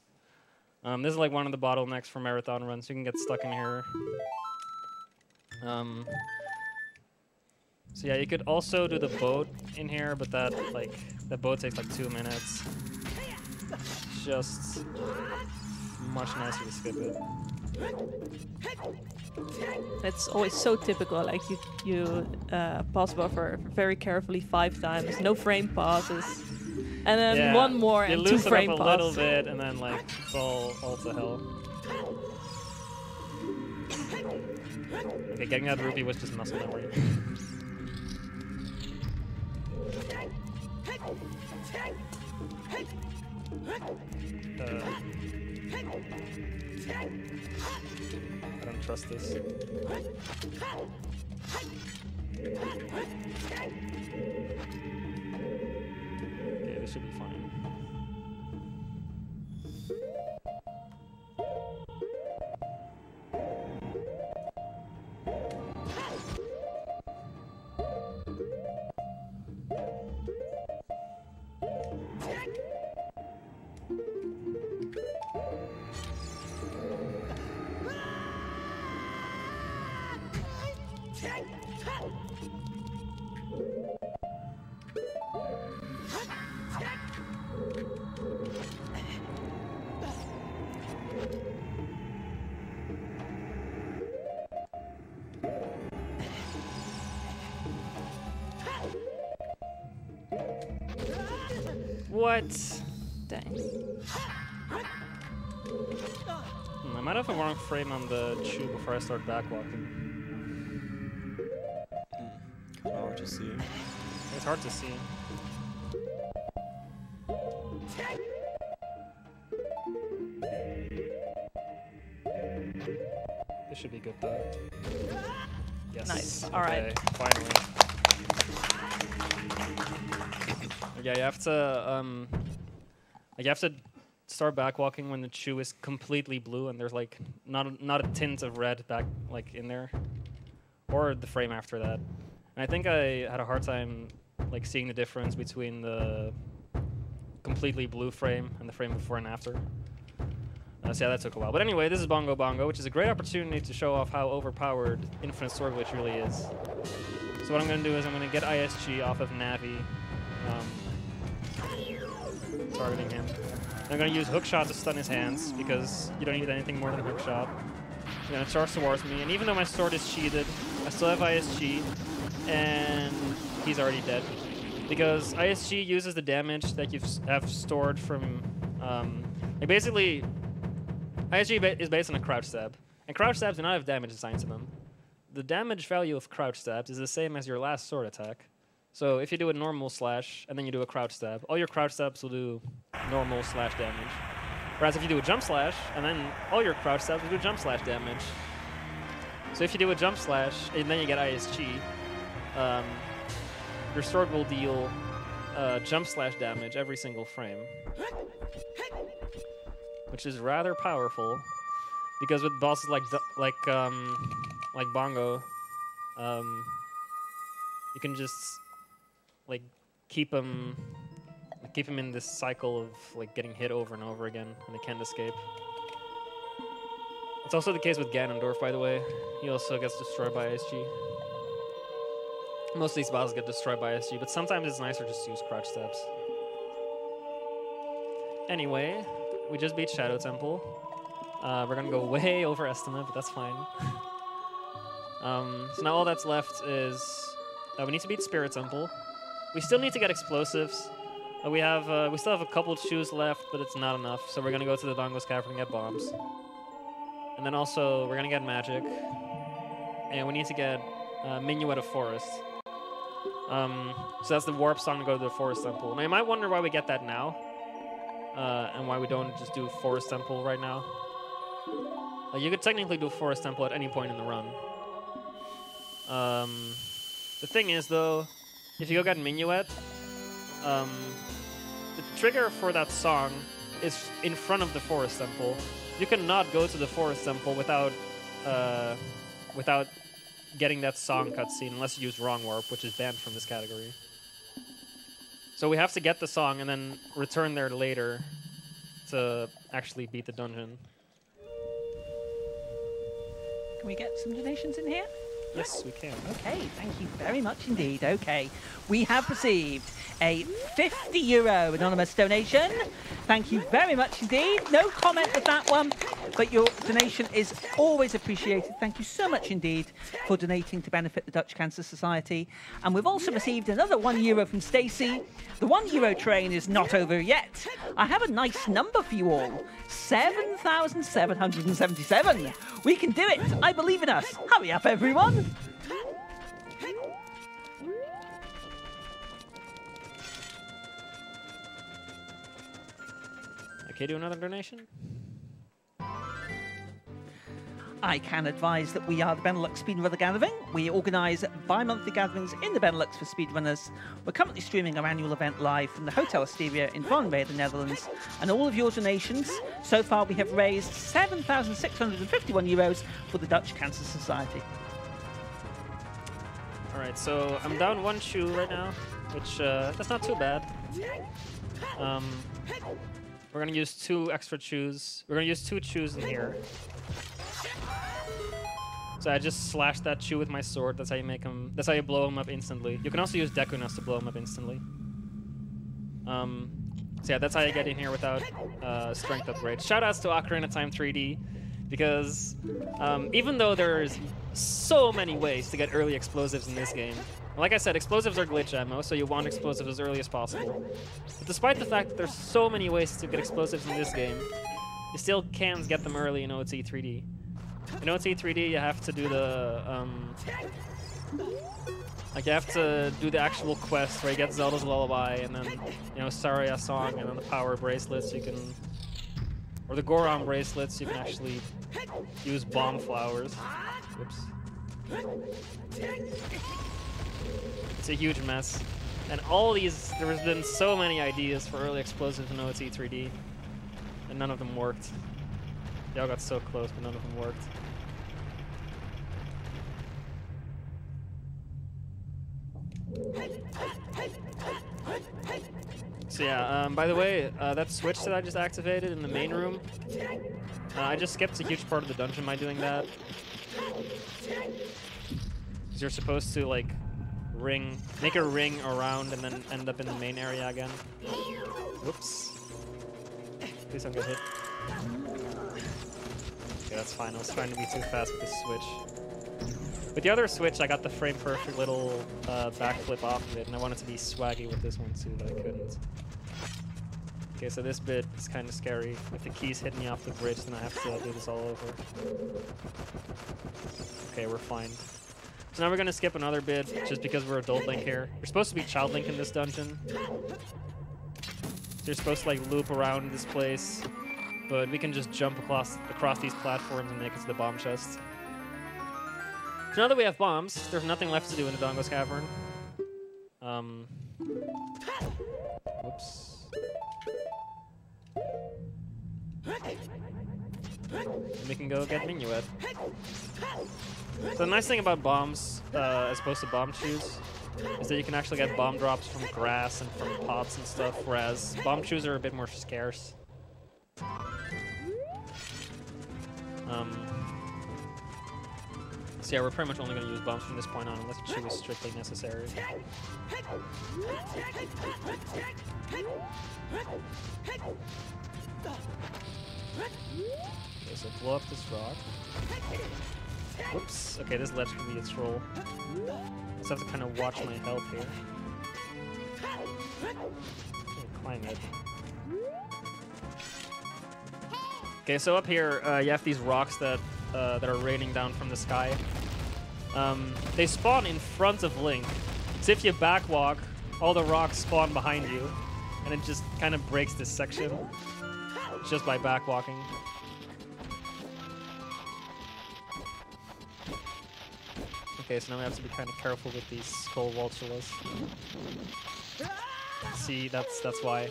This is like one of the bottlenecks for marathon runs. You can get stuck in here. So yeah, you could also do the boat in here, but that boat takes like 2 minutes. It's just much nicer to skip it. That's always so typical. Like you pause buffer very carefully 5 times, no frame pauses, and then Yeah, one more you and 2 loosen frame up a pauses. little bit, and then like it's all to hell. Okay, getting that rupee was just muscle memory. I don't trust this. Okay, this should be fine. What? Dang. I might have a wrong frame on the chew before I start backwalking. Kind of hard to see. It's hard to see. This should be good though. Yes. Nice. Okay, All right. finally. Yeah, you have to start backwalking when the chew is completely blue and there's like not a tint of red back like in there, or the frame after that. And I think I had a hard time like seeing the difference between the completely blue frame and the frame before and after. So yeah, that took a while. But anyway, this is Bongo Bongo, which is a great opportunity to show off how overpowered Infinite Sword Glitch really is. So what I'm going to do is I'm going to get ISG off of Navi, targeting him. I'm going to use Hookshot to stun his hands, because you don't need anything more than Hookshot. He's going to charge towards me, and even though my sword is sheathed, I still have ISG, and he's already dead. Because ISG uses the damage that you have stored from... like basically, ISG is based on a crouch stab, and crouch stabs do not have damage assigned to them. The damage value of crouch stabs is the same as your last sword attack. So if you do a normal slash, and then you do a crouch stab, all your crouch stabs will do normal slash damage. Whereas if you do a jump slash, and then all your crouch stabs will do jump slash damage. So if you do a jump slash, and then you get ISG, your sword will deal jump slash damage every single frame. Which is rather powerful, because with bosses like Bongo, you can just like keep them in this cycle of like getting hit over and over again, and they can't escape. It's also the case with Ganondorf, by the way. He also gets destroyed by SG. Most of these bosses get destroyed by SG, but sometimes it's nicer just to use crouch steps. Anyway, we just beat Shadow Temple. We're gonna go way over estimate, but that's fine. So now all that's left is we need to beat Spirit Temple. We still need to get explosives. We still have a couple shoes left, but it's not enough. So we're gonna go to the Dongos Cavern and get bombs. And then also we're gonna get magic, and we need to get Minuet of Forest. So that's the warp song to go to the Forest Temple. Now you might wonder why we get that now, and why we don't just do Forest Temple right now. You could technically do Forest Temple at any point in the run. The thing is, though, if you go get Minuet, the trigger for that song is in front of the Forest Temple. You cannot go to the Forest Temple without getting that song cutscene unless you use Wrong Warp, which is banned from this category. So we have to get the song and then return there later to actually beat the dungeon. Can we get some donations in here? Yes, we can. Okay, thank you very much indeed. Okay, we have received a €50 anonymous donation. Thank you very much indeed. No comment with that one, but your donation is always appreciated. Thank you so much indeed for donating to benefit the Dutch Cancer Society. And we've also received another €1 from Stacey. The €1 train is not over yet. I have a nice number for you all. 7,777. We can do it. I believe in us. Hurry up, everyone. Okay, do another donation? I can advise that we are the Benelux Speedrunner Gathering. We organise bi-monthly gatherings in the Benelux for speedrunners. We're currently streaming our annual event live from the Hotel Asteria in Vonweh, the Netherlands. And all of your donations, so far we have raised €7,651 for the Dutch Cancer Society. All right, so I'm down one shoe right now, which that's not too bad. We're gonna use 2 extra chews. We're gonna use 2 chews in here. So I just slash that chew with my sword. That's how you make him. That's how you blow him up instantly. You can also use Dekunus to blow him up instantly. So yeah, that's how you get in here without strength upgrade. Shoutouts to Ocarina of Time 3D, because even though there's so many ways to get early explosives in this game, like I said, explosives are glitch ammo, so you want explosives as early as possible. But despite the fact that there's so many ways to get explosives in this game, you still can get them early in OT 3D. In OT 3D, you have to do the you have to do the actual quest where you get Zelda's Lullaby and then Saria Song and then the power bracelets you can, or the Goron bracelets you can actually use bomb flowers. Whoops. It's a huge mess. And all these, there has been so many ideas for early explosives in OT 3D, and none of them worked. They all got so close, but none of them worked. So yeah, by the way, that switch that I just activated in the main room, I just skipped a huge part of the dungeon by doing that. Because you're supposed to like make a ring around and then end up in the main area again. Whoops. Please don't get hit. Okay, that's fine. I was trying to be too fast with the switch. With the other switch, I got the frame perfect little backflip off of it, and I wanted to be swaggy with this one too, but I couldn't. Okay, so this bit is kind of scary. If the keys hit me off the bridge, then I have to do this all over. Okay, we're fine. So now we're going to skip another bit, just because we're Adult Link here. You're supposed to be Child Link in this dungeon. So you're supposed to like loop around this place, but we can just jump across these platforms and make it to the bomb chest. So now that we have bombs, there's nothing left to do in the Dongos Cavern. Whoops. And we can go get Minuet. So the nice thing about bombs, as opposed to bomb chews, is that you can actually get bomb drops from grass and from pots and stuff, whereas bomb chews are a bit more scarce. So yeah, we're pretty much only going to use bombs from this point on, unless chew is strictly necessary. Okay, so blow up this rock. Whoops. Okay, this ledge can be a troll. Just have to kind of watch my health here. Climb it. Okay, so up here you have these rocks that are raining down from the sky. They spawn in front of Link. So if you backwalk, all the rocks spawn behind you, and it just kind of breaks this section just by backwalking. Okay, so now we have to be kind of careful with these skull vultulas. See, that's why.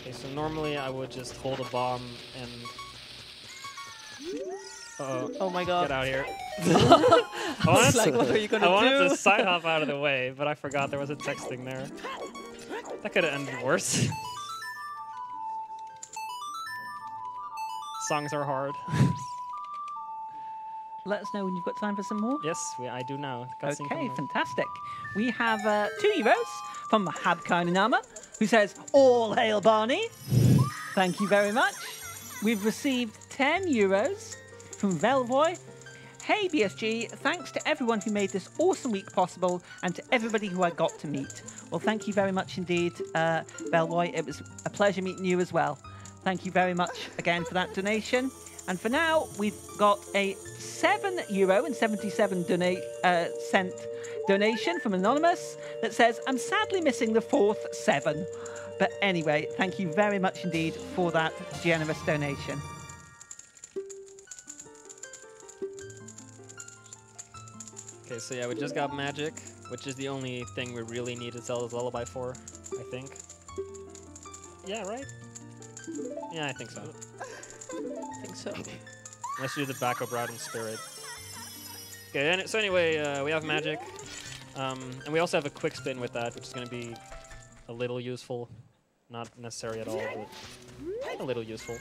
Okay, so normally I would just hold a bomb and Oh my god. get out here. I was like, what are you gonna I wanted do? to side hop out of the way, but I forgot there was a texting there. That could have ended worse. Songs are hard. Let us know when you've got time for some more. Yes, I do now. Cutscene Okay, coming up. fantastic. We have 2 euros from Habkainanama, who says, "All hail Barney." Thank you very much. We've received 10 euros from Velvoy. "Hey BSG, thanks to everyone who made this awesome week possible and to everybody who I got to meet." Well, thank you very much indeed, Velvoy. It was a pleasure meeting you as well. Thank you very much again for that donation. And for now, we've got a €7.77 donation from Anonymous that says, "I'm sadly missing the 4th 7. But anyway, thank you very much indeed for that generous donation. Okay, so yeah, we just got magic, which is the only thing we really need to Zelda's Lullaby for, I think. Yeah, right? Yeah, I think so. I think so. Unless you do the backup route in Spirit. Okay, so anyway, we have magic. And we also have a quick spin with that, which is going to be a little useful. Not necessary at all, but a little useful.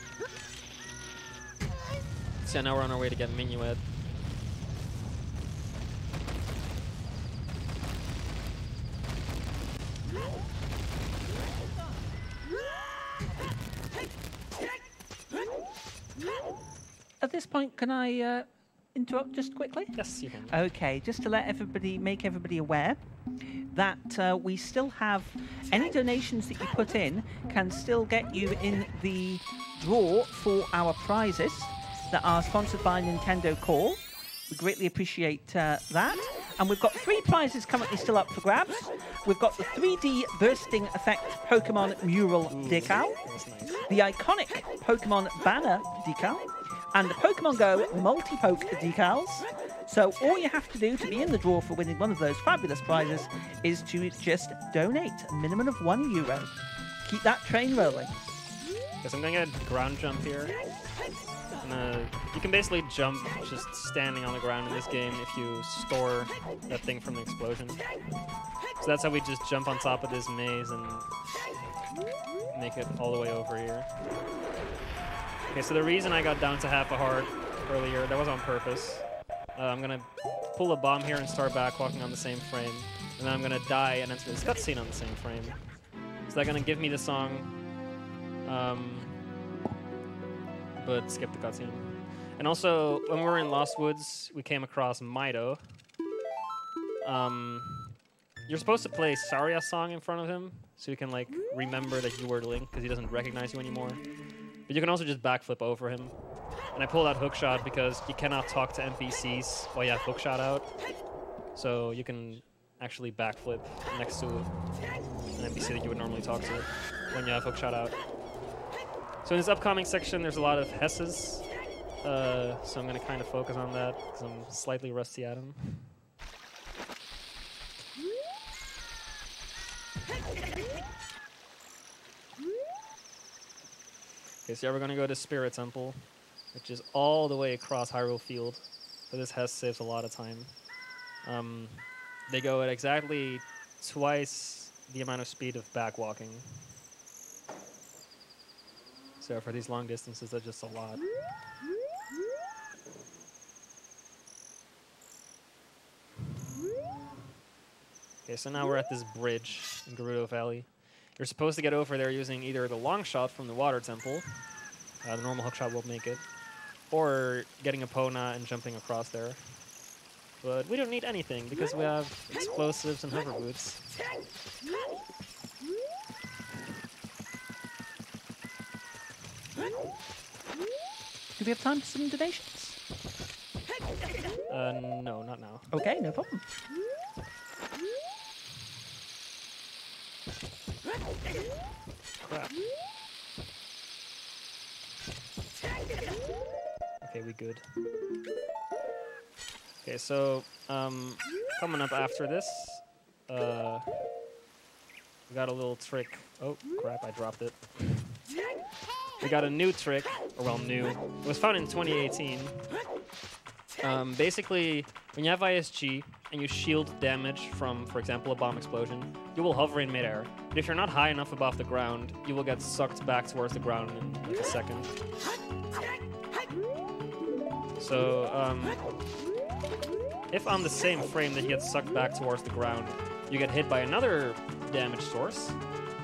So now we're on our way to get Minuet. At this point, can I interrupt just quickly? Yes, you can. Okay, just to let everybody, make everybody aware that we still have any donations that you put in can still get you in the draw for our prizes that are sponsored by Nintendo Core. We greatly appreciate that. And we've got 3 prizes currently still up for grabs. We've got the 3D Bursting Effect Pokemon Mural decal, That's nice. the iconic Pokemon Banner decal, and the Pokemon Go multi-poke decals. So all you have to do to be in the draw for winning one of those fabulous prizes is to just donate a minimum of €1. Keep that train rolling. Guess I'm going to get ground jump here. You can basically jump just standing on the ground in this game if you store that thing from the explosion. So that's how we just jump on top of this maze and make it all the way over here. Okay, so the reason I got down to half a heart earlier, that was on purpose. I'm going to pull a bomb here and start back walking on the same frame. And then I'm going to die and enter this cutscene on the same frame. Is that going to give me the song? But skip the cutscene. And also, when we were in Lost Woods, we came across Mido. You're supposed to play Saria's song in front of him, so you can like remember that you were Link, because he doesn't recognize you anymore. But you can also just backflip over him. And I pulled out Hookshot because you cannot talk to NPCs while you have Hookshot out. So you can actually backflip next to an NPC that you would normally talk to when you have Hookshot out. So in this upcoming section, there's a lot of Hesses. So I'm going to kind of focus on that because I'm slightly rusty at them. Okay, so yeah, we're gonna go to Spirit Temple, which is all the way across Hyrule Field. So this saves a lot of time. They go at exactly twice the amount of speed of back walking. So for these long distances, that's just a lot. Okay, so now we're at this bridge in Gerudo Valley. You're supposed to get over there using either the long shot from the water temple, the normal hook shot won't make it, or getting a Pona and jumping across there. But we don't need anything because we have explosives and hover boots. Do we have time for some donations? No, not now. Okay, no problem. Crap. Okay, we good. Okay, so coming up after this, we got a little trick. Oh crap! I dropped it. We got a new trick, or well, new. It was found in 2018. Basically, when you have ISG and you shield damage from, for example, a bomb explosion, you will hover in midair. But if you're not high enough above the ground, you will get sucked back towards the ground in like a second. So, if on the same frame that you get sucked back towards the ground, you get hit by another damage source,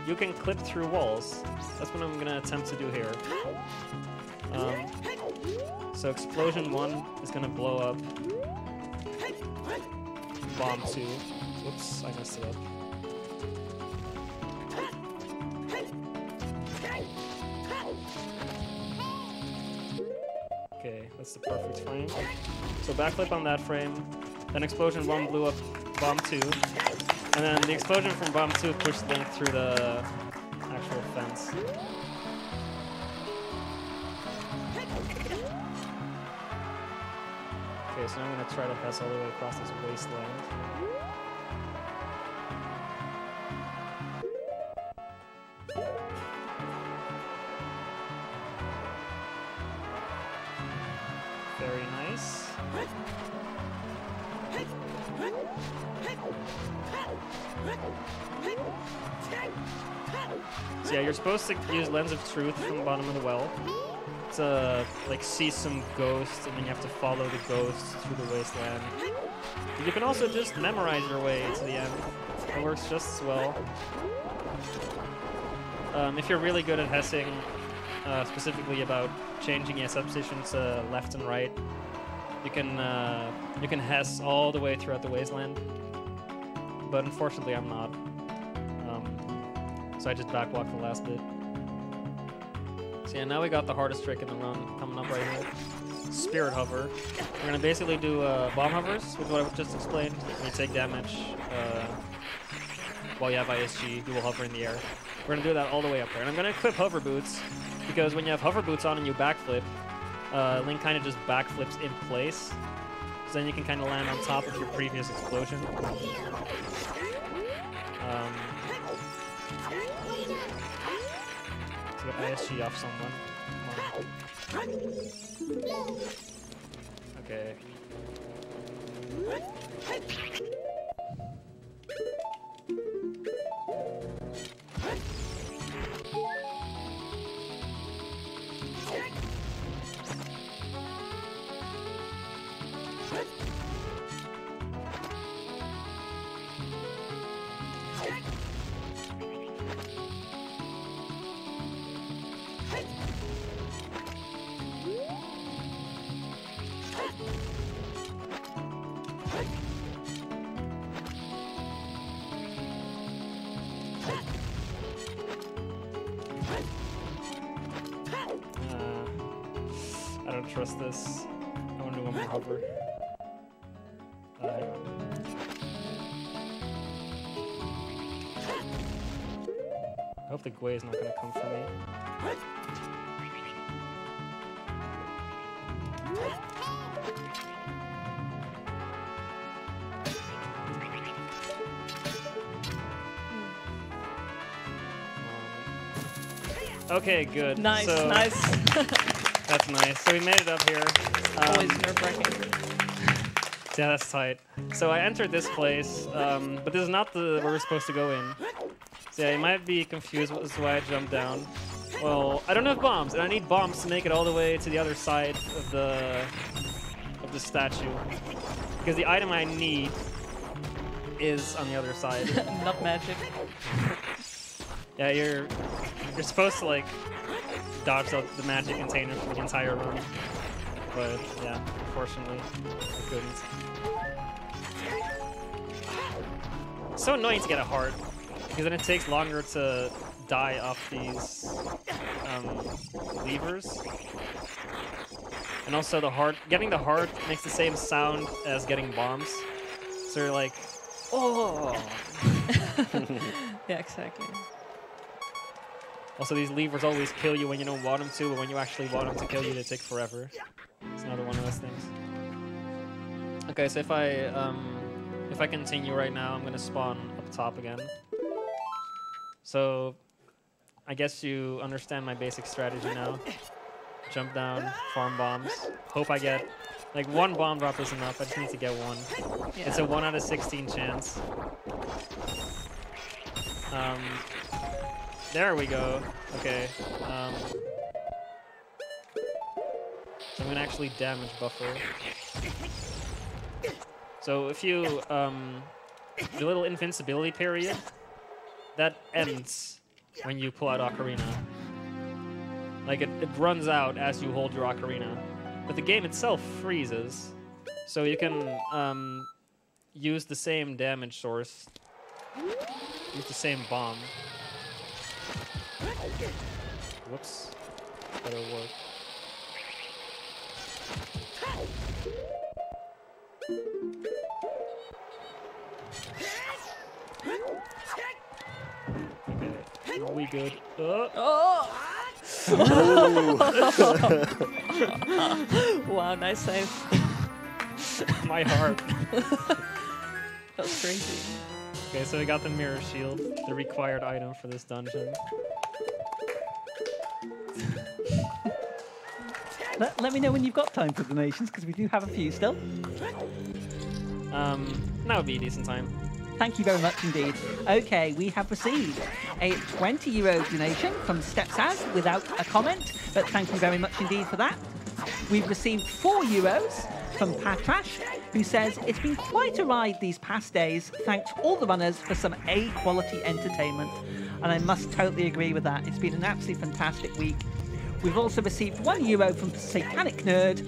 you can clip through walls. That's what I'm going to attempt to do here. So explosion 1 is going to blow up bomb 2. Whoops, I messed it up. Okay, that's the perfect frame. So backflip on that frame, then explosion 1 blew up bomb 2, and then the explosion from bomb 2 pushed Link through the actual fence. Okay, so now I'm going to try to pass all the way across this wasteland. Very nice. So yeah, you're supposed to use Lens of Truth from the bottom of the well to like see some ghosts, and then you have to follow the ghosts through the wasteland. But you can also just memorize your way to the end. It works just as well. If you're really good at hessing, specifically about changing your subpositions to left and right, you can hess all the way throughout the wasteland. But unfortunately, I'm not. So I just backwalk the last bit. So yeah, now we got the hardest trick in the run coming up right here. Spirit Hover. We're going to basically do bomb hovers, which is what I just explained. When you take damage while you have ISG, you will hover in the air. We're going to do that all the way up there. And I'm going to equip hover boots, because when you have hover boots on and you backflip, Link kind of just backflips in place. So then you can kind of land on top of your previous explosion. To get ISG off someone. Come on. Okay. I don't trust this. I want to do one more hover. Hang on. I hope the Gwei is not going to come for me. Okay, good. Nice, so nice. That's nice. So we made it up here. Always nerve-wracking. Yeah, that's tight. So I entered this place, but this is not where we're supposed to go in. So yeah, you might be confused as to why I jumped down. Well, I don't have bombs, and I need bombs to make it all the way to the other side of the statue. Because the item I need is on the other side. Not magic. Yeah, you're supposed to like dodge the magic container for the entire run. But yeah, unfortunately, I couldn't. It's so annoying to get a heart, because then it takes longer to die off these levers. And also getting the heart makes the same sound as getting bombs. So you're like, oh! Yeah, exactly. Also, these levers always kill you when you don't want them to, but when you actually want them to kill you, they take forever. It's another one of those things. Okay, so if I continue right now, I'm gonna spawn up top again. So I guess you understand my basic strategy now. Jump down, farm bombs. Hope I get like one bomb drop is enough. I just need to get one. Yeah. It's a 1 out of 16 chance. There we go. Okay. So I'm gonna actually damage buffer. So if you your little invincibility period, that ends when you pull out Ocarina. Like it runs out as you hold your Ocarina, but the game itself freezes, so you can use the same damage source, use the same bomb. Whoops, better work. Okay, are we good? Oh! Wow, nice save. My heart. That was crazy. Okay, so we got the mirror shield, the required item for this dungeon. Let me know when you've got time for donations, because we do have a few still. That would be a decent time. Thank you very much indeed. Okay, we have received a €20 donation from Stepsaz without a comment, but thank you very much indeed for that. We've received €4 from Patrash, who says, it's been quite a ride these past days. Thanks all the runners for some A-quality entertainment. And I must totally agree with that. It's been an absolutely fantastic week. We've also received €1 from Satanic Nerd.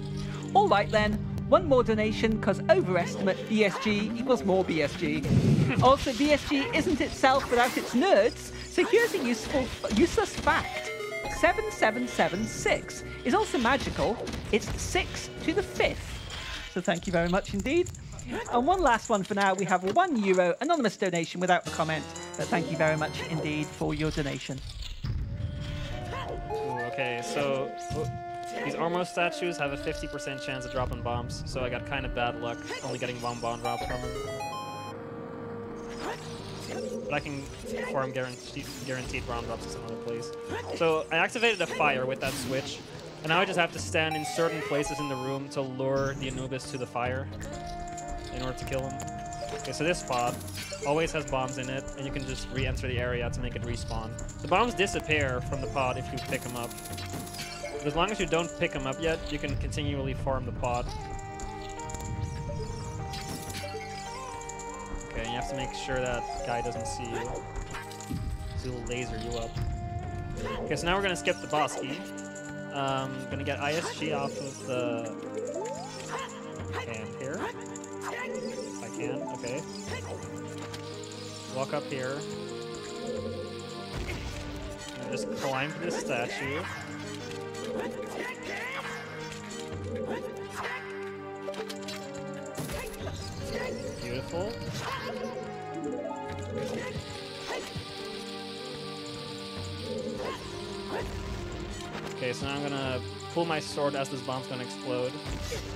All right then, one more donation, because overestimate BSG equals more BSG. Also, BSG isn't itself without its nerds, so here's a useless fact. 7776 is also magical. It's 6 to the 5th. So thank you very much indeed. And one last one for now. We have a €1 anonymous donation without a comment, but thank you very much indeed for your donation. Ooh, okay, so these Ormo statues have a 50% chance of dropping bombs, so I got kind of bad luck only getting one bomb drop from them. But I can farm guaranteed bomb drops in some other place. So I activated a fire with that switch, and now I just have to stand in certain places in the room to lure the Anubis to the fire in order to kill him. Okay, so this pod always has bombs in it, and you can just re-enter the area to make it respawn. The bombs disappear from the pod if you pick them up. But as long as you don't pick them up yet, you can continually farm the pod. Okay, you have to make sure that guy doesn't see you. So he'll laser you up. Okay, so now we're gonna skip the boss key. Gonna get ISG off of the can here. If I can, okay. Walk up here. And just climb to this statue. Beautiful. Okay, so now I'm gonna pull my sword as this bomb's gonna explode.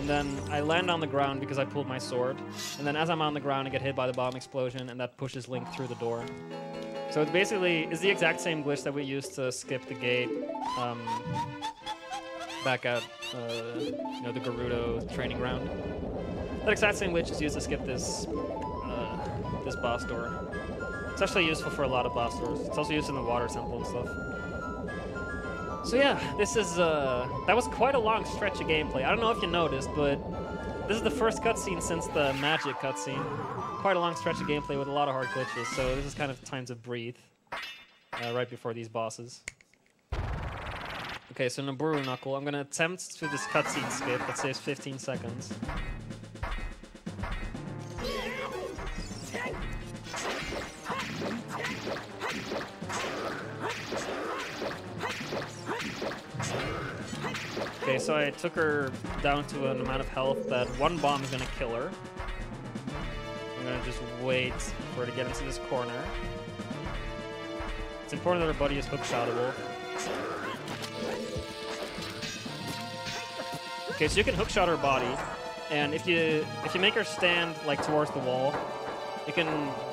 And then I land on the ground because I pulled my sword. And then as I'm on the ground, I get hit by the bomb explosion, and that pushes Link through the door. So So it basically is the exact same glitch that we used to skip the gate back at the Gerudo training ground. That exact same glitch is used to skip this this boss door. It's actually useful for a lot of boss doors. It's also used in the water temple and stuff. So yeah, this is that was quite a long stretch of gameplay. I don't know if you noticed, but this is the first cutscene since the magic cutscene. Quite a long stretch of gameplay with a lot of hard glitches, so this is kind of time to breathe right before these bosses. Okay, so Naburu Knuckle. I'm gonna attempt to this cutscene skip that saves 15 seconds. Okay, so I took her down to an amount of health that one bomb is gonna kill her. I'm gonna just wait for her to get into this corner. It's important that her buddy is hookshotable. Okay, so you can hookshot her body, and if you make her stand like towards the wall, you can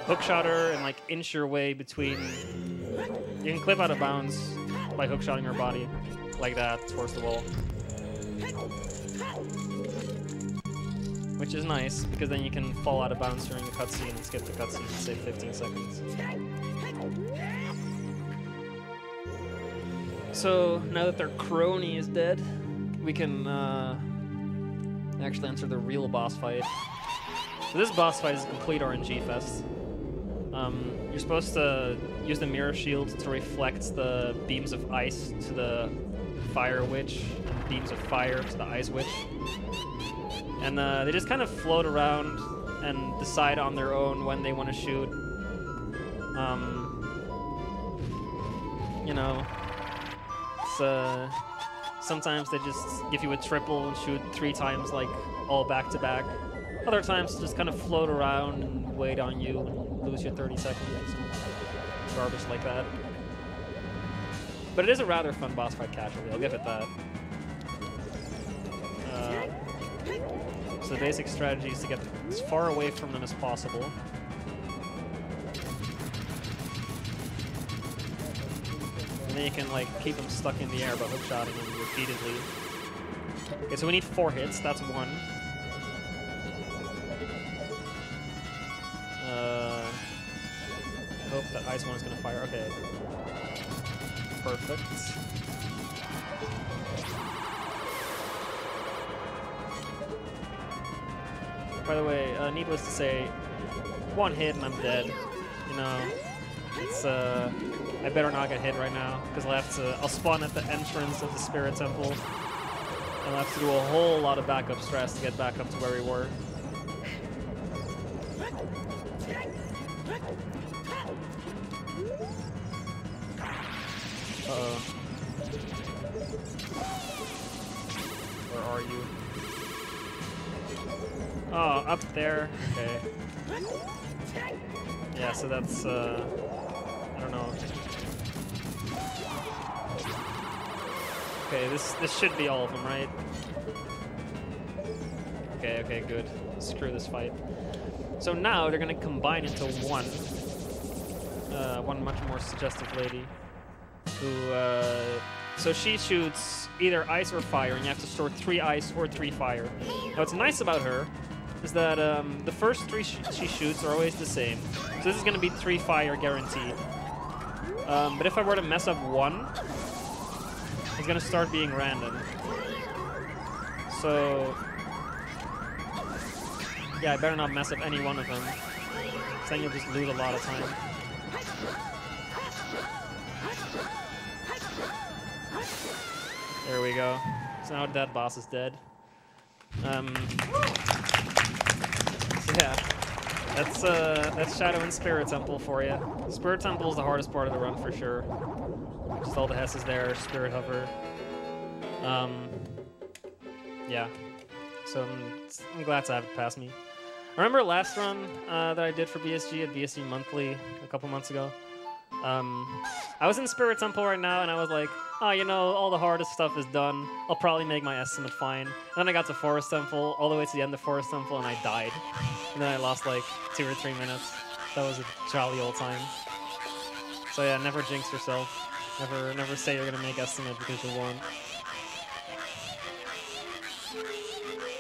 hookshot her and like inch your way between. You can clip out of bounds by hookshotting her body like that towards the wall. Which is nice, because then you can fall out of bounds during the cutscene and skip the cutscene and save 15 seconds. So, now that their crony is dead, we can actually enter the real boss fight. So this boss fight is a complete RNG fest. You're supposed to use the mirror shield to reflect the beams of ice to the fire witch, and beams of fire to the ice witch. And they just kind of float around and decide on their own when they want to shoot. You know, it's, sometimes they just give you a triple and shoot 3 times, like all back to back. Other times just kind of float around and wait on you and lose your 30 seconds and garbage like that. But it is a rather fun boss fight casually, I'll give it that. So the basic strategy is to get as far away from them as possible. And then you can like keep them stuck in the air by hookshotting them repeatedly. Okay, so we need 4 hits, that's 1. I hope that ice one is gonna fire. Okay. Perfect. By the way, needless to say, 1 hit and I'm dead. You know, it's I better not get hit right now because I'll spawn at the entrance of the Spirit Temple, and I'll have to do a whole lot of backup stress to get back up to where we were. Uh-oh. Where are you? Oh, up there. Okay. Yeah, so that's, I don't know. Okay, this should be all of them, right? Okay, good. Screw this fight. So now they're gonna combine into one much more suggestive lady who, so she shoots either ice or fire, and you have to store 3 ice or 3 fire. Now what's nice about her is that the first 3 she shoots are always the same. So this is going to be 3 fire guaranteed. But if I were to mess up one, it's going to start being random. So yeah, I better not mess up any one of them, because then you'll just lose a lot of time. There we go. So now that boss is dead. So yeah, that's Shadow and Spirit Temple for you. Spirit Temple is the hardest part of the run for sure. Just all the Hesses there, Spirit Hover. Yeah. So I'm glad to have it past me. I remember last run that I did for BSG at BSG Monthly a couple months ago. I was in Spirit Temple right now, and I was like, oh, you know, all the hardest stuff is done. I'll probably make my estimate fine. And then I got to Forest Temple, all the way to the end of Forest Temple, and I died. And then I lost like 2 or 3 minutes. That was a jolly old time. So yeah, never jinx yourself. Never say you're gonna make estimate because you won't.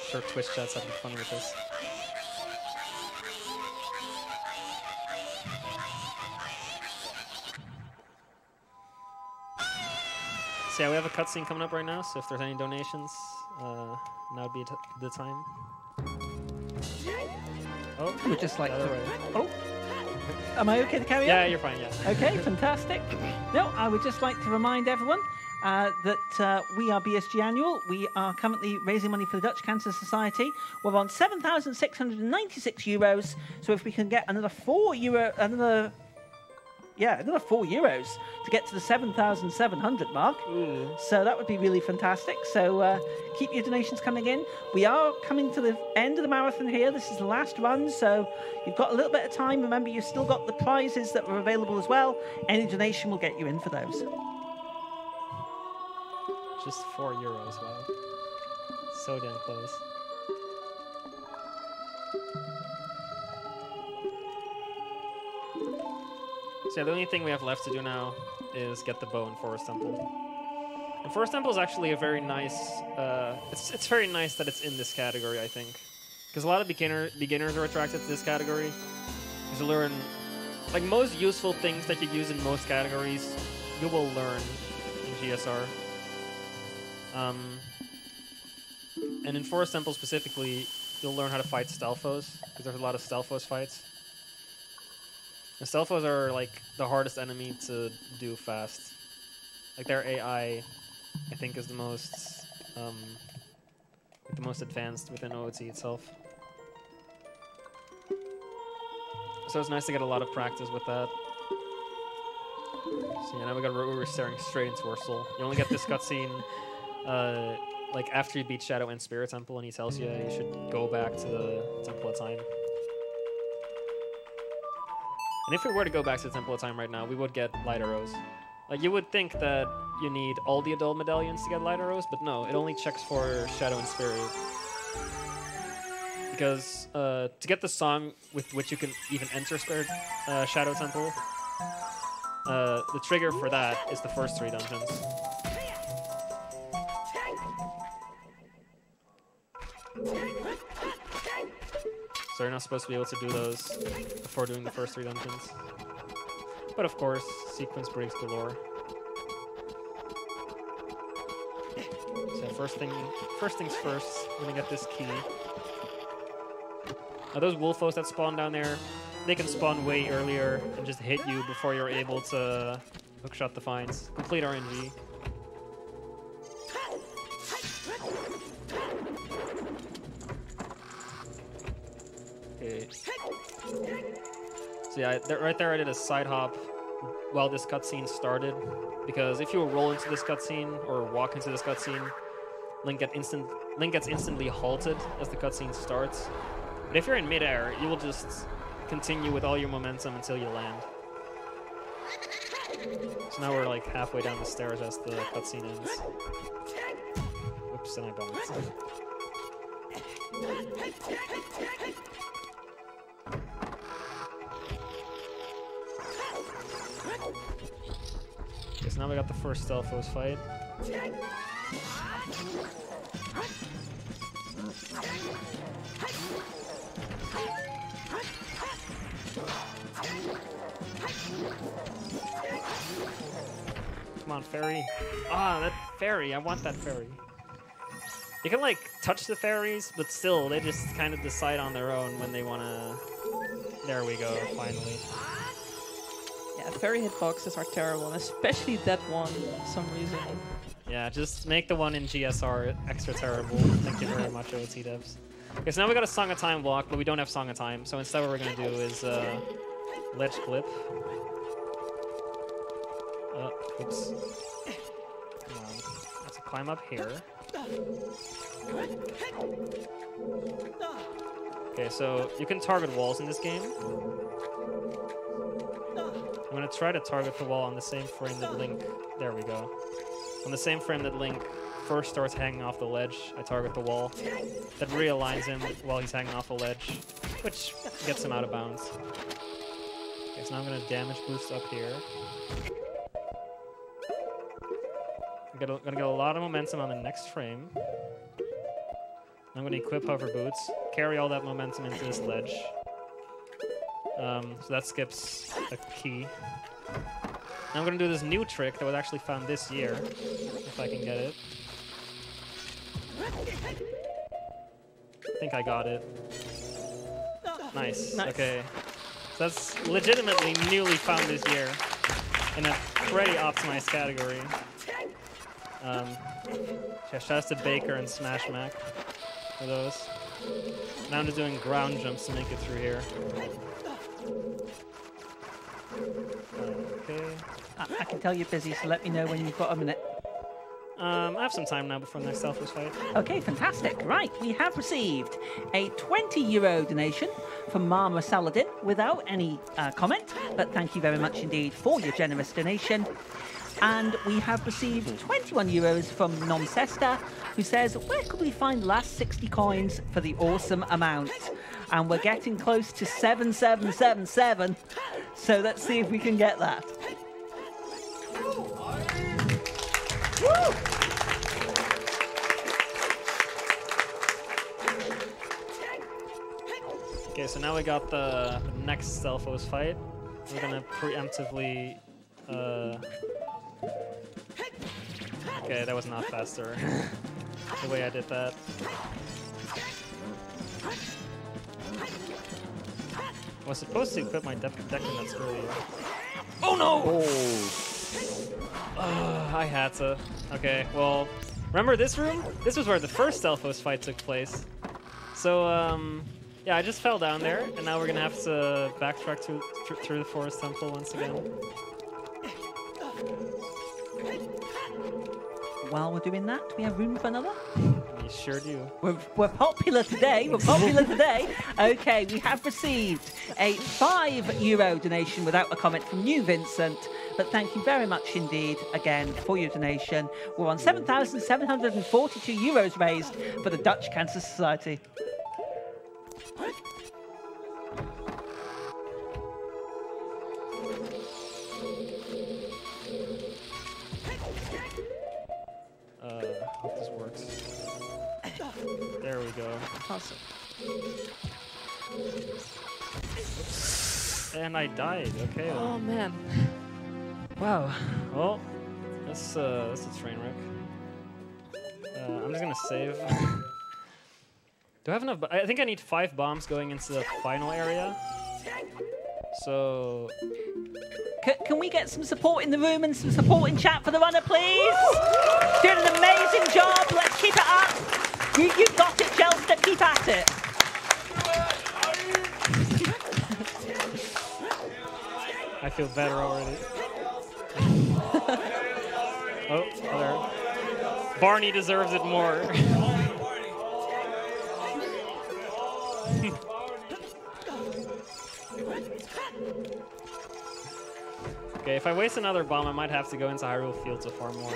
Sure, Twitch chat's having fun with this. So yeah, we have a cutscene coming up right now, so if there's any donations, now would be the time. Oh, We'd just like the other to... way. Oh, am I okay to carry on? Yeah, you're fine, yeah. Okay, fantastic. No, I would just like to remind everyone that we are BSG Annual. We are currently raising money for the Dutch Cancer Society. We're on €7,696. So if we can get another €4, another €4 to get to the 7,700 mark. Ooh. So that would be really fantastic. So keep your donations coming in. We are coming to the end of the marathon here. This is the last run, so you've got a little bit of time. Remember, you've still got the prizes that are available as well. Any donation will get you in for those. Just €4, wow. So damn close. So yeah, the only thing we have left to do now is get the bow in Forest Temple. And Forest Temple is actually a very nice... it's very nice that it's in this category, I think. Because a lot of beginners are attracted to this category. Because you learn... Like, most useful things that you use in most categories, you will learn in GSR. And in Forest Temple specifically, you'll learn how to fight Stelphos, because there's a lot of Stelphos fights. And Stelphos are like the hardest enemy to do fast. Like their AI, I think, is the most advanced within OOT itself. So it's nice to get a lot of practice with that. So yeah, now we're staring straight into our soul. You only get this cutscene like after you beat Shadow and Spirit Temple, and he tells you you should go back to the Temple of Time. And if we were to go back to the Temple of Time right now, we would get Light Arrows. Like, you would think that you need all the adult medallions to get Light Arrows, but no, it only checks for Shadow and Spirit. Because to get the song with which you can even enter Shadow Temple, the trigger for that is the first 3 dungeons. So you're not supposed to be able to do those before doing the first 3 dungeons. But of course, sequence breaks galore. So first things first, we're gonna get this key. Now those Wolfos that spawn down there, they can spawn way earlier and just hit you before you're able to hookshot the finds. Complete RNG. Okay. So yeah, right there I did a side hop while this cutscene started, because if you roll into this cutscene or walk into this cutscene, Link gets instantly halted as the cutscene starts. But if you're in midair, you will just continue with all your momentum until you land. So now we're like halfway down the stairs as the cutscene ends. Oops, and I bounced. Okay, so now we got the first Stelphos fight. Come on, fairy. Ah, that fairy. I want that fairy. You can, like, touch the fairies, but still, they just kind of decide on their own when they want to... There we go, finally. Yeah, fairy hitboxes are terrible, and especially that one for some reason. Yeah, just make the one in GSR extra terrible. Thank you very much, OT devs. Okay, so now we got a Song of Time block, but we don't have Song of Time, so instead what we're going to do is ledge clip. Oops. Come on. Let's climb up here. Okay, so you can target walls in this game. I'm going to try to target the wall on the same frame that Link... There we go. On the same frame that Link first starts hanging off the ledge, I target the wall. That realigns him while he's hanging off a ledge, which gets him out of bounds. Okay, Okay, so now I'm gonna damage boost up here. Gonna get a lot of momentum on the next frame. I'm gonna equip hover boots, carry all that momentum into this ledge. So that skips a key. Now I'm gonna do this new trick that was actually found this year, if I can get it. I think I got it. Nice. Okay. So that's legitimately newly found this year in a pretty optimized category. Shout out to Baker and Smash Mac for those. Now I'm just doing ground jumps to make it through here. Okay. I can tell you're busy, so let me know when you've got a minute. I have some time now before the next Selfless fight. Okay, fantastic. Right, we have received a €20 donation from Mama Saladin without any comment, but thank you very much indeed for your generous donation. And we have received €21 from Nomcesta, who says, where could we find the last 60 coins for the awesome amount? And we're getting close to 7777, so let's see if we can get that. Woo! Okay, so now we got the next Stelphos fight. We're gonna preemptively... Okay, that was not faster. The way I did that. I was supposed to equip my Decadence earlier. Oh no! Oh, I had to. Okay, well, remember this room? This was where the first Stelphos fight took place. So, yeah, I just fell down there, and now we're gonna have to backtrack through the Forest Temple once again. While we're doing that, do we have room for another? You sure do. We're popular today. We're popular today. Okay, we have received a €5 donation without a comment from New Vincent. But thank you very much indeed again for your donation. We're on €7,742 raised for the Dutch Cancer Society. Hope this works. There we go. Awesome. And I died. Okay. Oh man. Wow. Well, that's a train wreck. I'm just gonna save. Do I have enough? I think I need 5 bombs going into the final area. So. Can we get some support in the room and some support in chat for the runner, please? Doing an amazing job. Let's keep it up. You've got it, Jelster. Keep at it. I feel better already. Oh, there. Barney deserves it more. Okay, if I waste another bomb, I might have to go into Hyrule Field to farm more.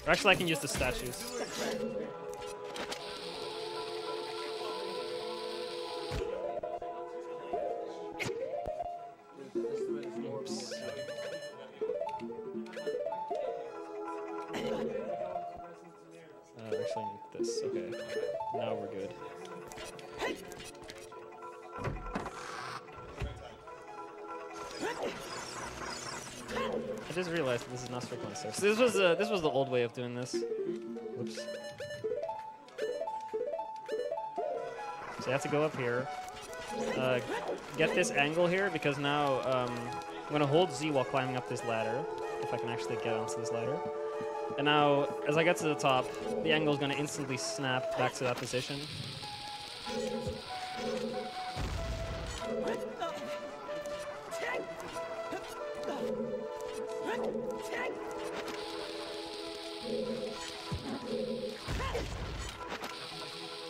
Or actually, I can use the statues. Oops. Actually, I need this. Okay, now we're good. I just realized that this is not strictly necessary. So this was the old way of doing this. Whoops. So you have to go up here, get this angle here, because now I'm gonna hold Z while climbing up this ladder, if I can actually get onto this ladder. And now, as I get to the top, the angle is gonna instantly snap back to that position.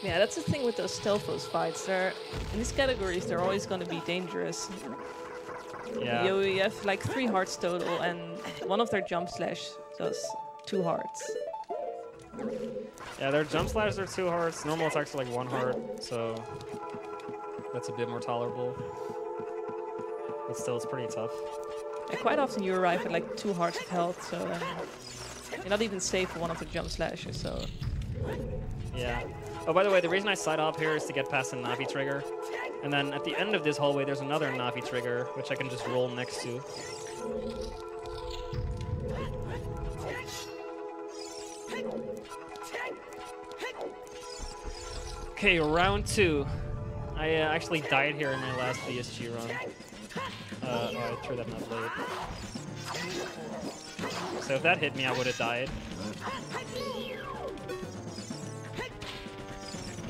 Yeah, that's the thing with those Stelphos fights. They're in these categories. They're always going to be dangerous. Yeah. You have like 3 hearts total, and one of their jump slash does 2 hearts. Yeah, their jump slashes are 2 hearts. Normal attacks are like 1 heart, so that's a bit more tolerable. but still, it's pretty tough. And quite often you arrive at like 2 hearts of health, so you're not even safe for one of the jump slashes. So Yeah. Oh, by the way, the reason I side hop here is to get past the Navi trigger. And then at the end of this hallway, there's another Navi trigger, which I can just roll next to. Okay, round 2. I actually died here in my last BSG run. Oh, I threw that in blade. So if that hit me, I would have died.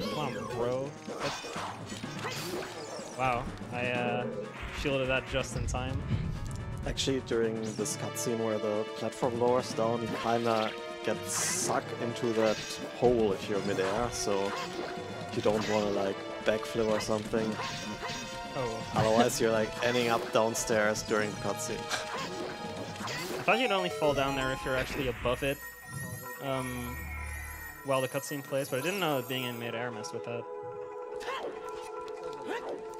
Come on, bro. Wow, I shielded that just in time. Actually, during this cutscene where the platform lowers down, you kinda get sucked into that hole if you're midair, so you don't wanna like backflip or something. Oh. Otherwise you're like ending up downstairs during the cutscene. I thought you'd only fall down there if you're actually above it while the cutscene plays, but I didn't know that being in midair messed with that.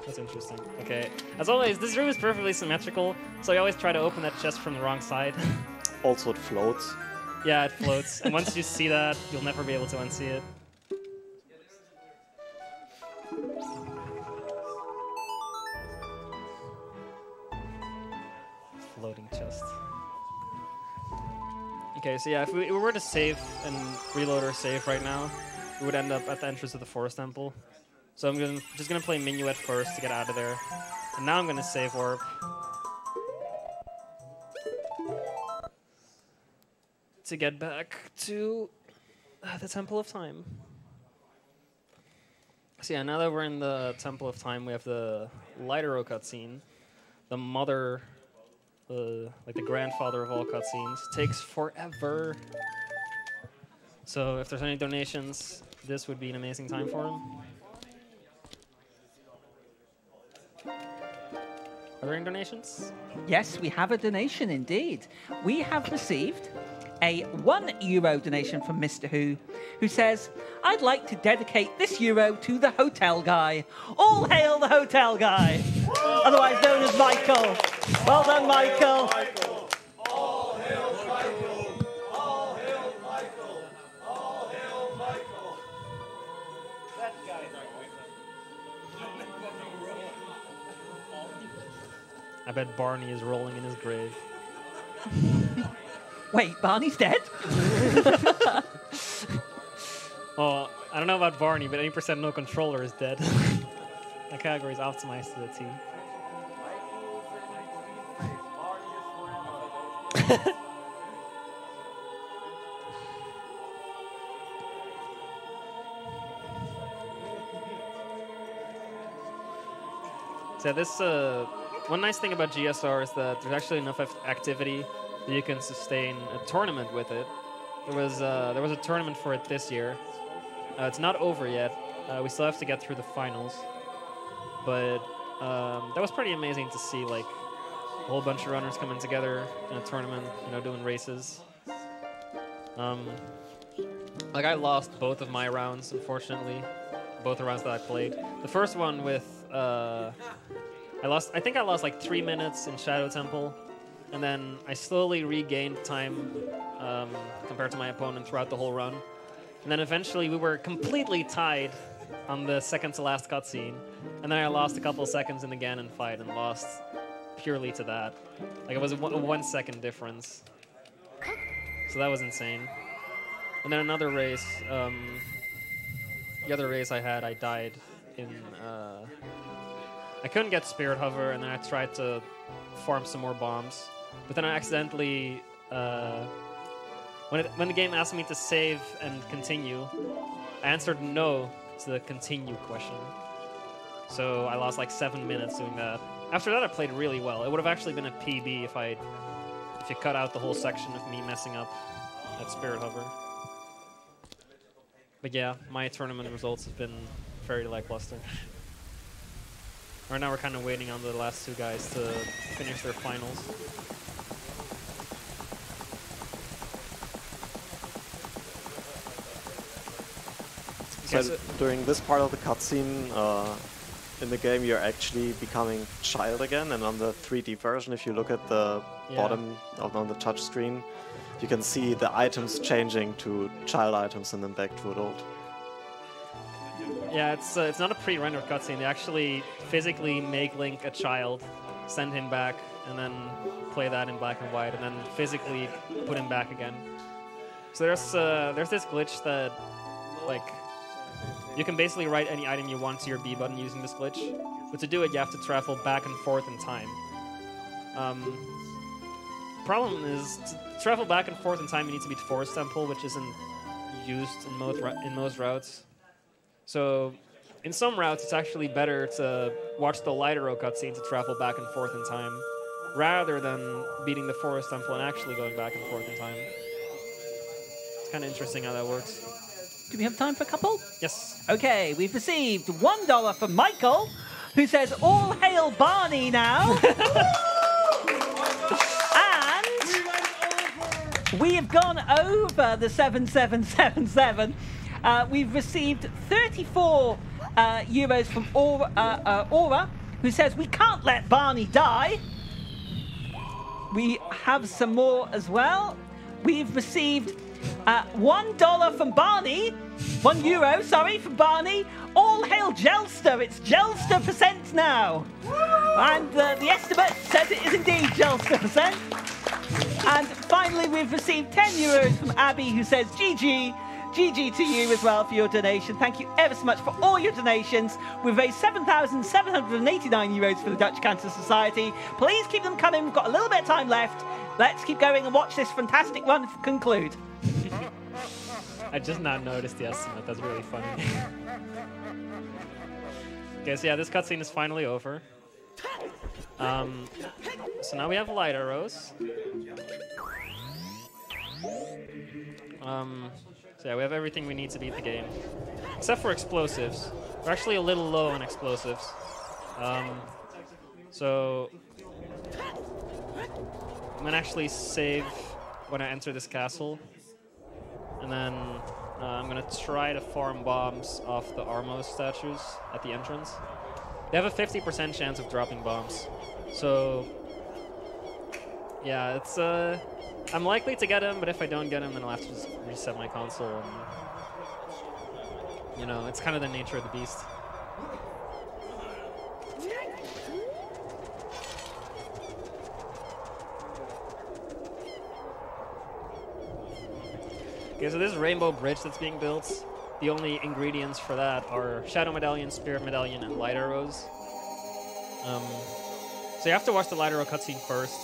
That's interesting. Okay, as always, this room is perfectly symmetrical, so I always try to open that chest from the wrong side. Also it floats. Yeah, it floats, and once you see that, you'll never be able to unsee it. Floating chest. Okay, so yeah, if we were to save and reload our save right now, we would end up at the entrance of the Forest Temple. So I'm just gonna play Minuet first to get out of there. And now I'm gonna save warp. To get back to the Temple of Time. So yeah, now that we're in the Temple of Time, we have the Lightero cutscene. The mother, like the grandfather of all cutscenes. Takes forever. So if there's any donations, this would be an amazing time for him. Are there any donations? Yes, we have a donation indeed. We have received a €1 donation from Mr. Who says, "I'd like to dedicate this euro to the hotel guy. All hail the hotel guy!" Otherwise known as Michael. Well done, Michael. All hail Michael! All hail Michael! All hail Michael! That guy's I bet Barney is rolling in his grave. Wait, Barney's dead? Well, I don't know about Barney, but any % no controller is dead. That category is optimized to the T. So this, one nice thing about GSR is that there's actually enough activity that you can sustain a tournament with it. There was a tournament for it this year. It's not over yet. We still have to get through the finals. But that was pretty amazing to see, like, a whole bunch of runners coming together in a tournament, you know, doing races. Like, I lost both of my rounds, unfortunately. Both the rounds that I played. The first one with, I think I lost like 3 minutes in Shadow Temple. And then I slowly regained time compared to my opponent throughout the whole run. And then eventually we were completely tied on the second to last cutscene. And then I lost a couple of seconds in the Ganon fight and lost purely to that. Like, it was a 1 second difference. So that was insane. And then another race, the other race I had, I died in, I couldn't get Spirit Hover, and then I tried to farm some more bombs. But then I accidentally, when the game asked me to save and continue, I answered no to the continue question. So I lost like 7 minutes doing that. After that, I played really well. It would have actually been a PB if you cut out the whole section of me messing up at Spirit Hover. But yeah, my tournament results have been very lackluster. Right now we're kind of waiting on the last two guys to finish their finals. So during this part of the cutscene, in the game you're actually becoming child again, and on the 3D version, if you look at the bottom on the touch screen, you can see the items changing to child items and then back to adult. Yeah, it's not a pre-rendered cutscene. They actually physically make Link a child, send him back, and then play that in black and white, and then physically put him back again. So there's this glitch that, like, you can basically write any item you want to your B button using this glitch, but to do it you have to travel back and forth in time. Problem is, to travel back and forth in time you need to beat Forest Temple, which isn't used in most routes. So in some routes it's actually better to watch the Lighter Road cutscene to travel back and forth in time, rather than beating the Forest Temple and actually going back and forth in time. It's kind of interesting how that works. Do we have time for a couple? Yes. Okay, we've received $1 from Michael, who says, "All hail Barney now." And we have gone over the 7777. We've received 34 euros from Aura, who says, "We can't let Barney die." We have some more as well. We've received $1 from Barney. €1, sorry, from Barney. "All hail Jelster. It's Jelster% now." And the estimate says it is indeed Jelster%. And finally, we've received €10 from Abby, who says, "GG. GG to you as well for your donation. Thank you ever so much for all your donations. We've raised €7,789 for the Dutch Cancer Society. Please keep them coming. We've got a little bit of time left. Let's keep going and watch this fantastic run conclude. I just not noticed the estimate. That's really funny. Okay, so yeah, this cutscene is finally over. So now we have light arrows. So yeah, we have everything we need to beat the game, except for explosives. We're actually a little low on explosives. So I'm gonna actually save when I enter this castle, and then I'm gonna try to farm bombs off the Armos statues at the entrance. They have a 50% chance of dropping bombs, so yeah, it's I'm likely to get him, but if I don't get him, then I'll have to just reset my console, and you know, it's kind of the nature of the beast. Okay, so this Rainbow Bridge that's being built, the only ingredients for that are Shadow Medallion, Spirit Medallion, and Light Arrows. So you have to watch the Light Arrow cutscene first,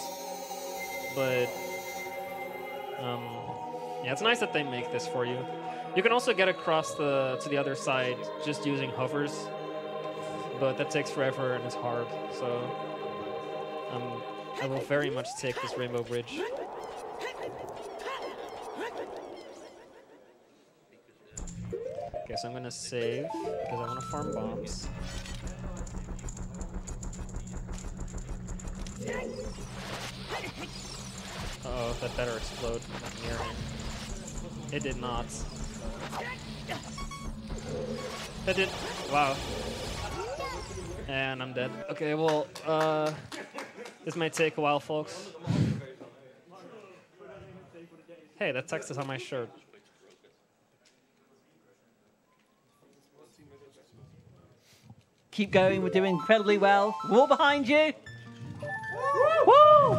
but yeah, it's nice that they make this for you. You can also get across to the other side just using hovers, but that takes forever and is hard, so I will very much take this Rainbow Bridge. Okay, so I'm gonna save because I want to farm bombs. Uh-oh, that better explode near him. It did not. That did. Wow. And I'm dead. Okay, well, this might take a while, folks. Hey, that text is on my shirt. Keep going, we're doing incredibly well. We're all behind you. Woo!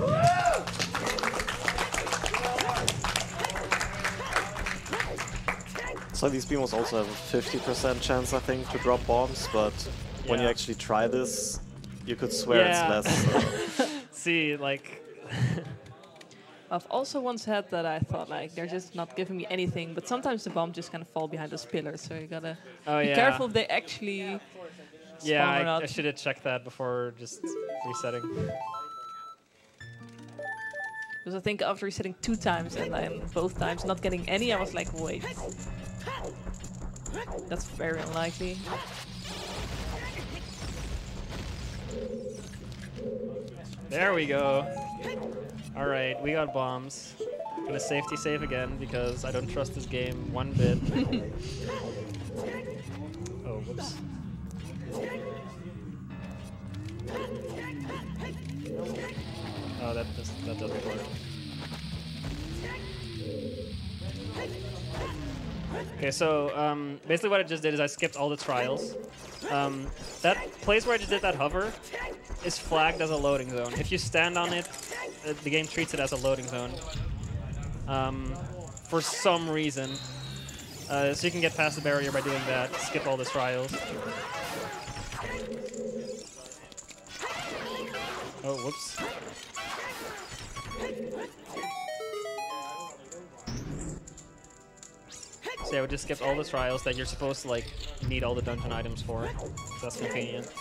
So these beamos also have a 50% chance, I think, to drop bombs, but when you actually try this, you could swear it's less. So. See, like... I've also once had that I thought, like, they're just not giving me anything, but sometimes the bomb just kind of fall behind those pillars, so you gotta be careful if they actually spawn or not. I should have checked that before just resetting. Because I think after resetting 2 times and then both times not getting any, I was like, wait. That's very unlikely. There we go. Alright, we got bombs. I'm gonna safety save again because I don't trust this game one bit. Oh, whoops. Oh, that doesn't work. Okay, so basically what I just did is I skipped all the trials. That place where I just did that hover is flagged as a loading zone. If you stand on it, the game treats it as a loading zone. For some reason. So you can get past the barrier by doing that, skip all the trials. Oh, whoops. So yeah, we just skipped all the trials that you're supposed to like need all the dungeon items for. So that's convenient.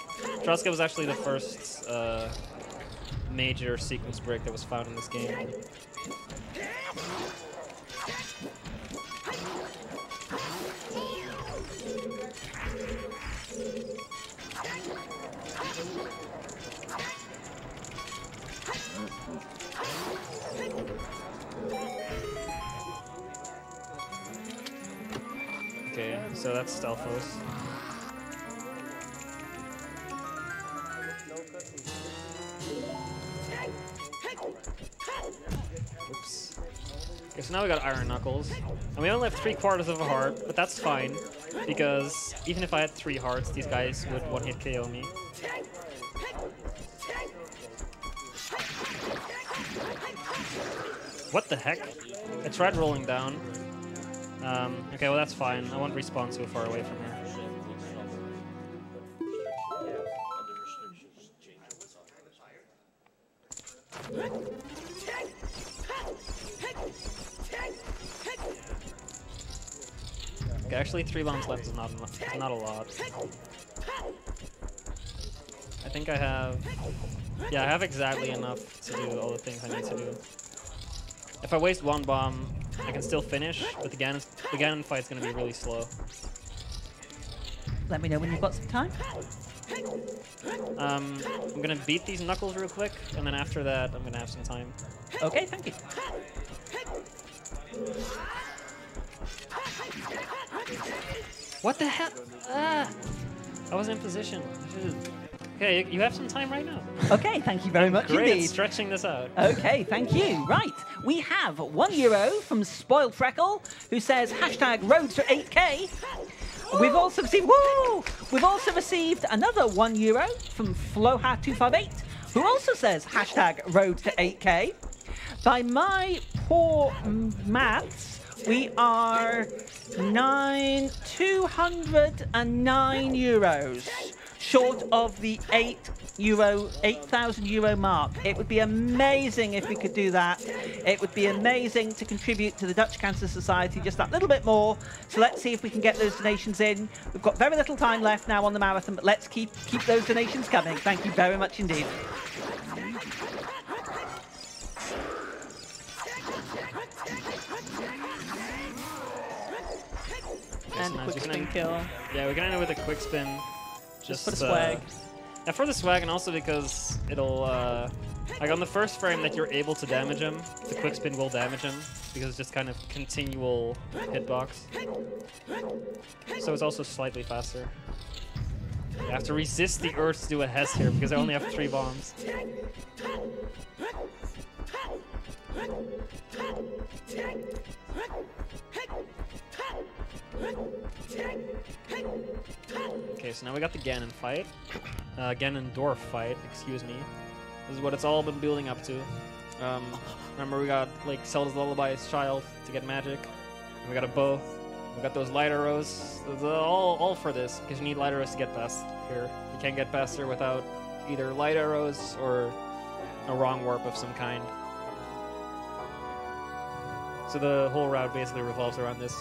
Truska was actually the first major sequence break that was found in this game. Okay, so that's Stelphos. Oops. Okay, so now we got Iron Knuckles. And we only have 3/4 of a heart, but that's fine. Because even if I had 3 hearts, these guys would one-hit KO me. What the heck? I tried rolling down. Okay, well that's fine. I won't respawn so far away from her. Okay, actually 3 bombs left is not a lot. I think I have... Yeah, I have exactly enough to do all the things I need to do. If I waste 1 bomb, I can still finish, but the Ganon fight's gonna be really slow. Let me know when you've got some time. I'm gonna beat these Knuckles real quick, and then after that, I'm gonna have some time. Okay, thank you. What the hell? Ah! I wasn't in position. Okay, you have some time right now. Okay, thank you very much Great indeed. at stretching this out. Okay, thank you. Right, we have €1 from Spoiled Freckle, who says #road to 8K. We've also received We've also received another €1 from Floha258, who also says #road to 8K. By my poor maths, we are €209 short of the €8,000 mark. It would be amazing if we could do that. It would be amazing to contribute to the Dutch Cancer Society just that little bit more. So let's see if we can get those donations in. We've got very little time left now on the marathon, but let's keep those donations coming. Thank you very much indeed. And a quick spin kill. Yeah, we can end it with a quick spin. Just for the swag. Yeah, for the swag, and also because it'll, like on the first frame that you're able to damage him, the quick spin will damage him, because it's just kind of continual hitbox. So it's also slightly faster. You have to resist the urge to do a Hess here, because I only have 3 bombs. Okay, so now we got the Ganon fight. Ganondorf fight, excuse me. This is what it's all been building up to. Remember we got like Zelda's Lullaby's child to get magic. And we got a bow. We got those light arrows. All for this, because you need light arrows to get past here. You can't get past here without either light arrows or a wrong warp of some kind. So the whole route basically revolves around this.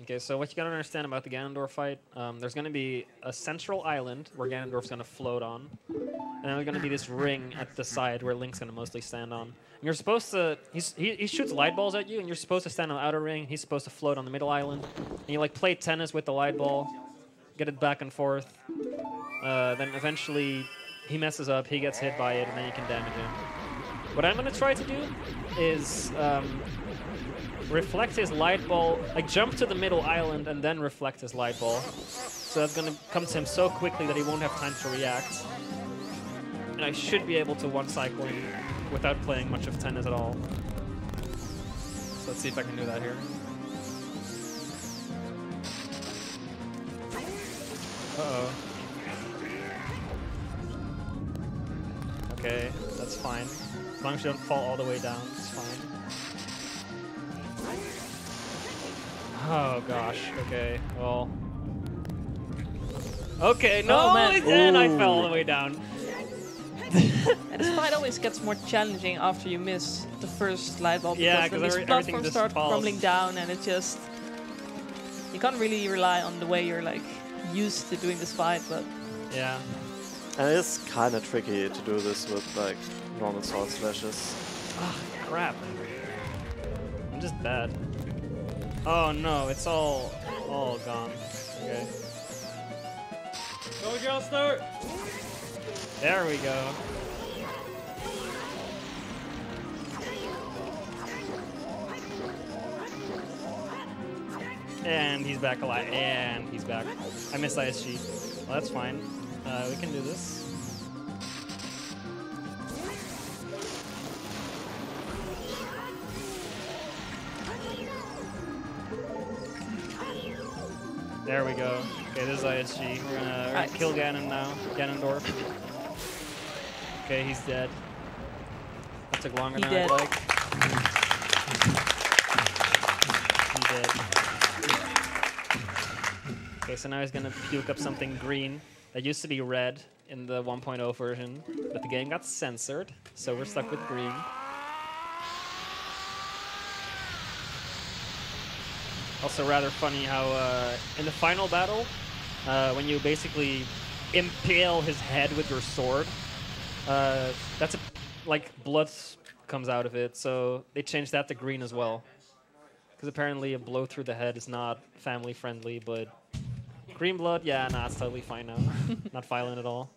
Okay, so what you gotta understand about the Ganondorf fight, there's gonna be a central island where Ganondorf's gonna float on. and then there's going to be this ring at the side where Link's going to mostly stand on. And you're supposed to... He shoots light balls at you, and you're supposed to stand on the outer ring. He's supposed to float on the middle island. And you like play tennis with the light ball, get it back and forth. Then eventually he messes up, he gets hit by it, and then you can damage him. What I'm going to try to do is reflect his light ball, like jump to the middle island and then reflect his light ball. So that's going to come to him so quickly that he won't have time to react. And I should be able to one-cycle him without playing much of tennis at all. So let's see if I can do that here. Uh-oh. Okay, that's fine. As long as you don't fall all the way down, it's fine. Oh gosh, okay, well. Okay, no, and I fell all the way down. And this fight always gets more challenging after you miss the first light bulb. Yeah, because then these platforms start crumbling down, and it just... You can't really rely on the way you're like used to doing this fight, but... Yeah. And it is kind of tricky to do this with like normal sword slashes. Ah, crap. I'm just bad. Oh no, it's all gone. Okay. Go, Jelster! There we go. And he's back alive. And he's back. I missed ISG. Well, that's fine. We can do this. There we go. Okay, this is ISG. We're gonna kill Ganon now. Ganondorf. Okay, he's dead. That took longer than I'd like. He did. Okay, so now he's gonna puke up something green that used to be red in the 1.0 version, but the game got censored, so we're stuck with green. Also rather funny how in the final battle, when you basically impale his head with your sword, that's like blood comes out of it, so they changed that to green as well. Because apparently a blow through the head is not family friendly, but green blood, yeah, nah, it's totally fine now. Not violent at all.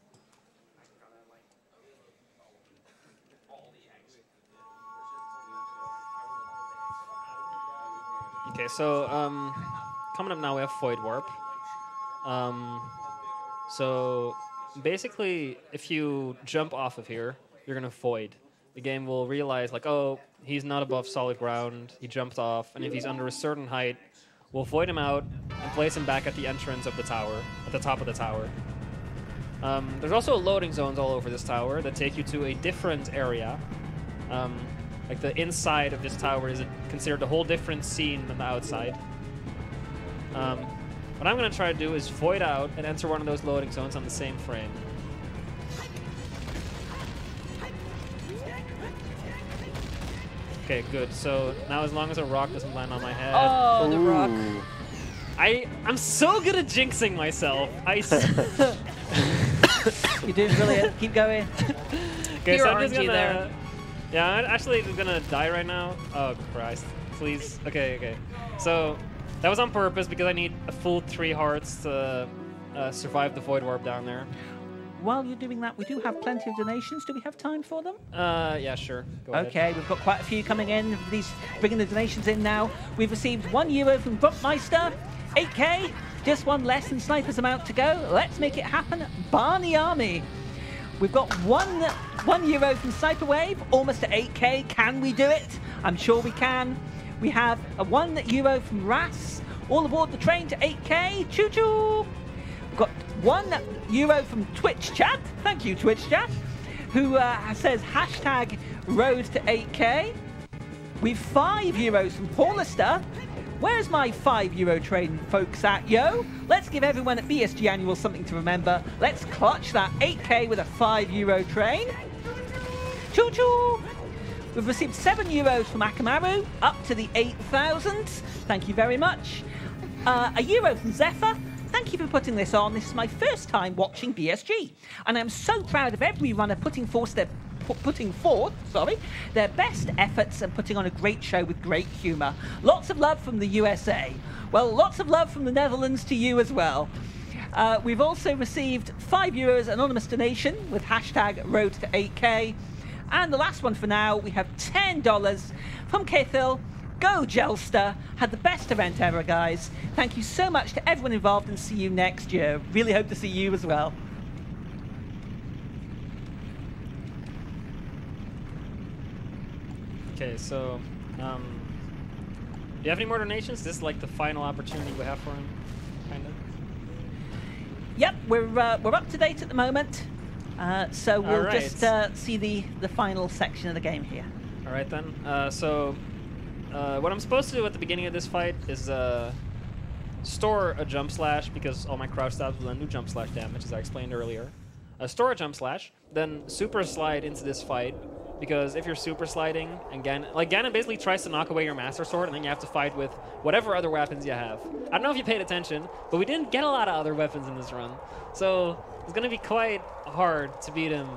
Okay, so coming up now we have Void Warp. So basically, if you jump off of here, you're gonna void. The game will realize like, oh, he's not above solid ground. He jumped off, and if he's under a certain height, we'll void him out and place him back at the entrance of the tower, at the top of the tower. There's also loading zones all over this tower that take you to a different area. Like the inside of this tower is considered a whole different scene than the outside. What I'm going to try to do is void out and enter one of those loading zones on the same frame. Okay, good. So now as long as a rock doesn't land on my head... Oh, the rock. I'm so good at jinxing myself. You're doing brilliant. Keep going. Okay, so I'm just going to... Yeah, I'm actually gonna die right now. Oh Christ! Please. Okay, okay. So that was on purpose because I need a full 3 hearts to survive the Void Warp down there. While you're doing that, we do have plenty of donations. Do we have time for them? Yeah, sure. Go ahead. Okay, we've got quite a few coming in. These bringing the donations in now. We've received €1 from Grumpmeister, 8K, just one less than Sniper's amount to go. Let's make it happen, Barney Army. We've got €1 from Sniper Wave, almost to 8K. Can we do it? I'm sure we can. We have a €1 from Ras, all aboard the train to 8K. Choo choo! We've got €1 from Twitch Chat. Thank you, Twitch Chat, who says hashtag road to 8K. We've €5 from Paulister. Where's my €5 train folks at, yo? Let's give everyone at BSG Annual something to remember. Let's clutch that 8K with a €5 train. Choo choo! We've received €7 from Akamaru, up to the 8,000. Thank you very much. €1 from Zephyr. thank you for putting this on. This is my first time watching BSG, and I'm so proud of every runner putting forth their best efforts and putting on a great show with great humour. Lots of love from the USA. Well, lots of love from the Netherlands to you as well. We've also received €5 anonymous donation with hashtag road to 8K. And the last one for now, we have $10 from Kethil. Go Jelster. Had the best event ever, guys. Thank you so much to everyone involved, and see you next year. Really hope to see you as well. Okay, so, do you have any more donations? This is like the final opportunity we have for him, kind of. Yep, we're up to date at the moment, so we'll just see the final section of the game here. All right then. What I'm supposed to do at the beginning of this fight is store a jump slash, because all my crouch stabs will then do jump slash damage, as I explained earlier. Store a jump slash, then super slide into this fight. Because if you're super sliding, and Ganon basically tries to knock away your Master Sword, and then you have to fight with whatever other weapons you have. I don't know if you paid attention, but we didn't get a lot of other weapons in this run. So it's going to be quite hard to beat him.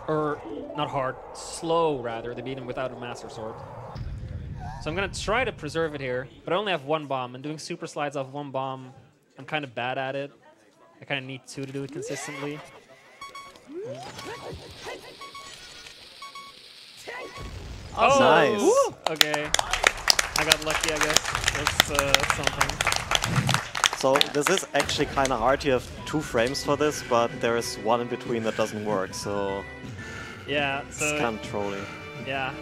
Or not hard, slow rather, to beat him without a Master Sword. So I'm going to try to preserve it here, but I only have one bomb, and doing super slides off one bomb, I'm kind of bad at it. I kind of need two to do it consistently. Oh, nice. Woo! Okay. I got lucky, I guess. That's something. So this is actually kind of hard. You have 2 frames for this, but there is one in between that doesn't work, so yeah, it's kind of trolling. Yeah.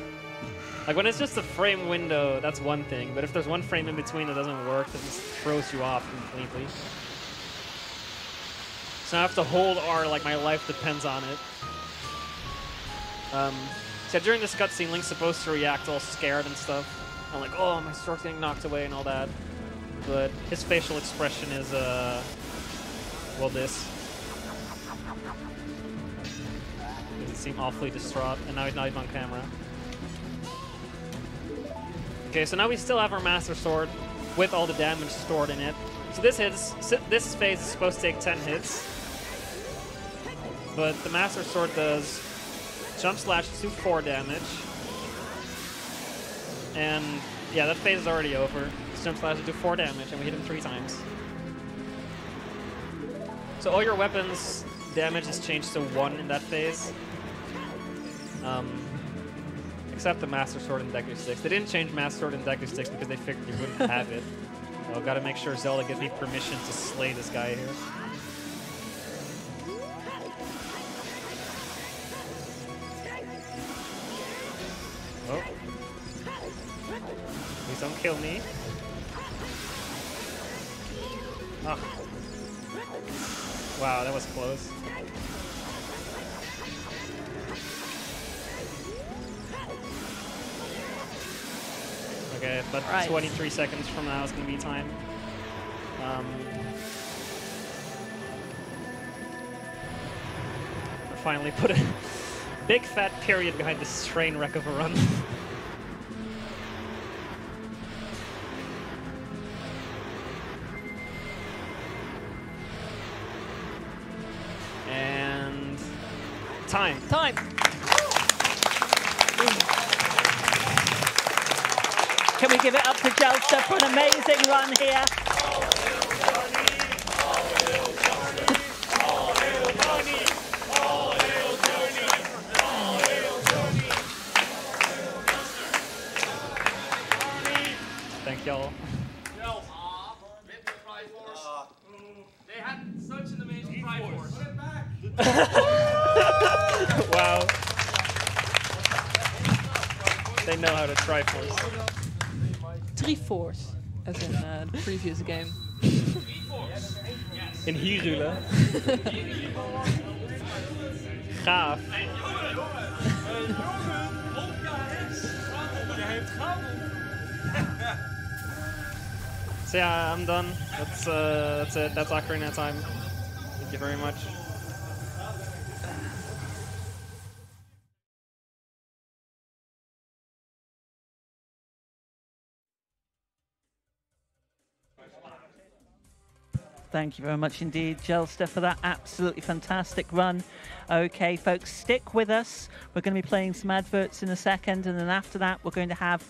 Like when it's just a frame window, that's one thing, but if there's one frame in between that doesn't work, that just throws you off completely. So I have to hold R like my life depends on it. So during this cutscene, Link's supposed to react all scared and stuff. I'm like, oh, my sword's getting knocked away and all that. But his facial expression is, well, this. He seemed awfully distraught, and now he's not even on camera. Okay, so now we still have our Master Sword with all the damage stored in it. So this phase is supposed to take 10 hits. But the Master Sword does jump slash to 4 damage. And yeah, that phase is already over. Jump slash to do 4 damage, and we hit him 3 times. So all your weapons damage is changed to 1 in that phase. Except the Master Sword and Deku Sticks. They didn't change Master Sword and Deku Sticks because they figured you wouldn't have it. So I've got to make sure Zelda gives me permission to slay this guy here. Oh. Please don't kill me. Ah. Wow, that was close. Okay, but 23 seconds from now is going to be time. I finally put a big fat period behind this train wreck of a run. And time. Can we give it up to Jelster for an amazing run here? Thank y'all. They had such an amazing Triforce. Wow. They know how to Triforce. Triforce, as in the previous game. In Hyrule. Gaaf. So yeah, I'm done. That's it. That's Ocarina of Time. Thank you very much. Thank you very much indeed, Jelster, for that absolutely fantastic run. Okay, folks, stick with us. We're going to be playing some adverts in a second, and then after that, we're going to have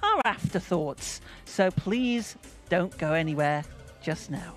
our afterthoughts. So please don't go anywhere just now.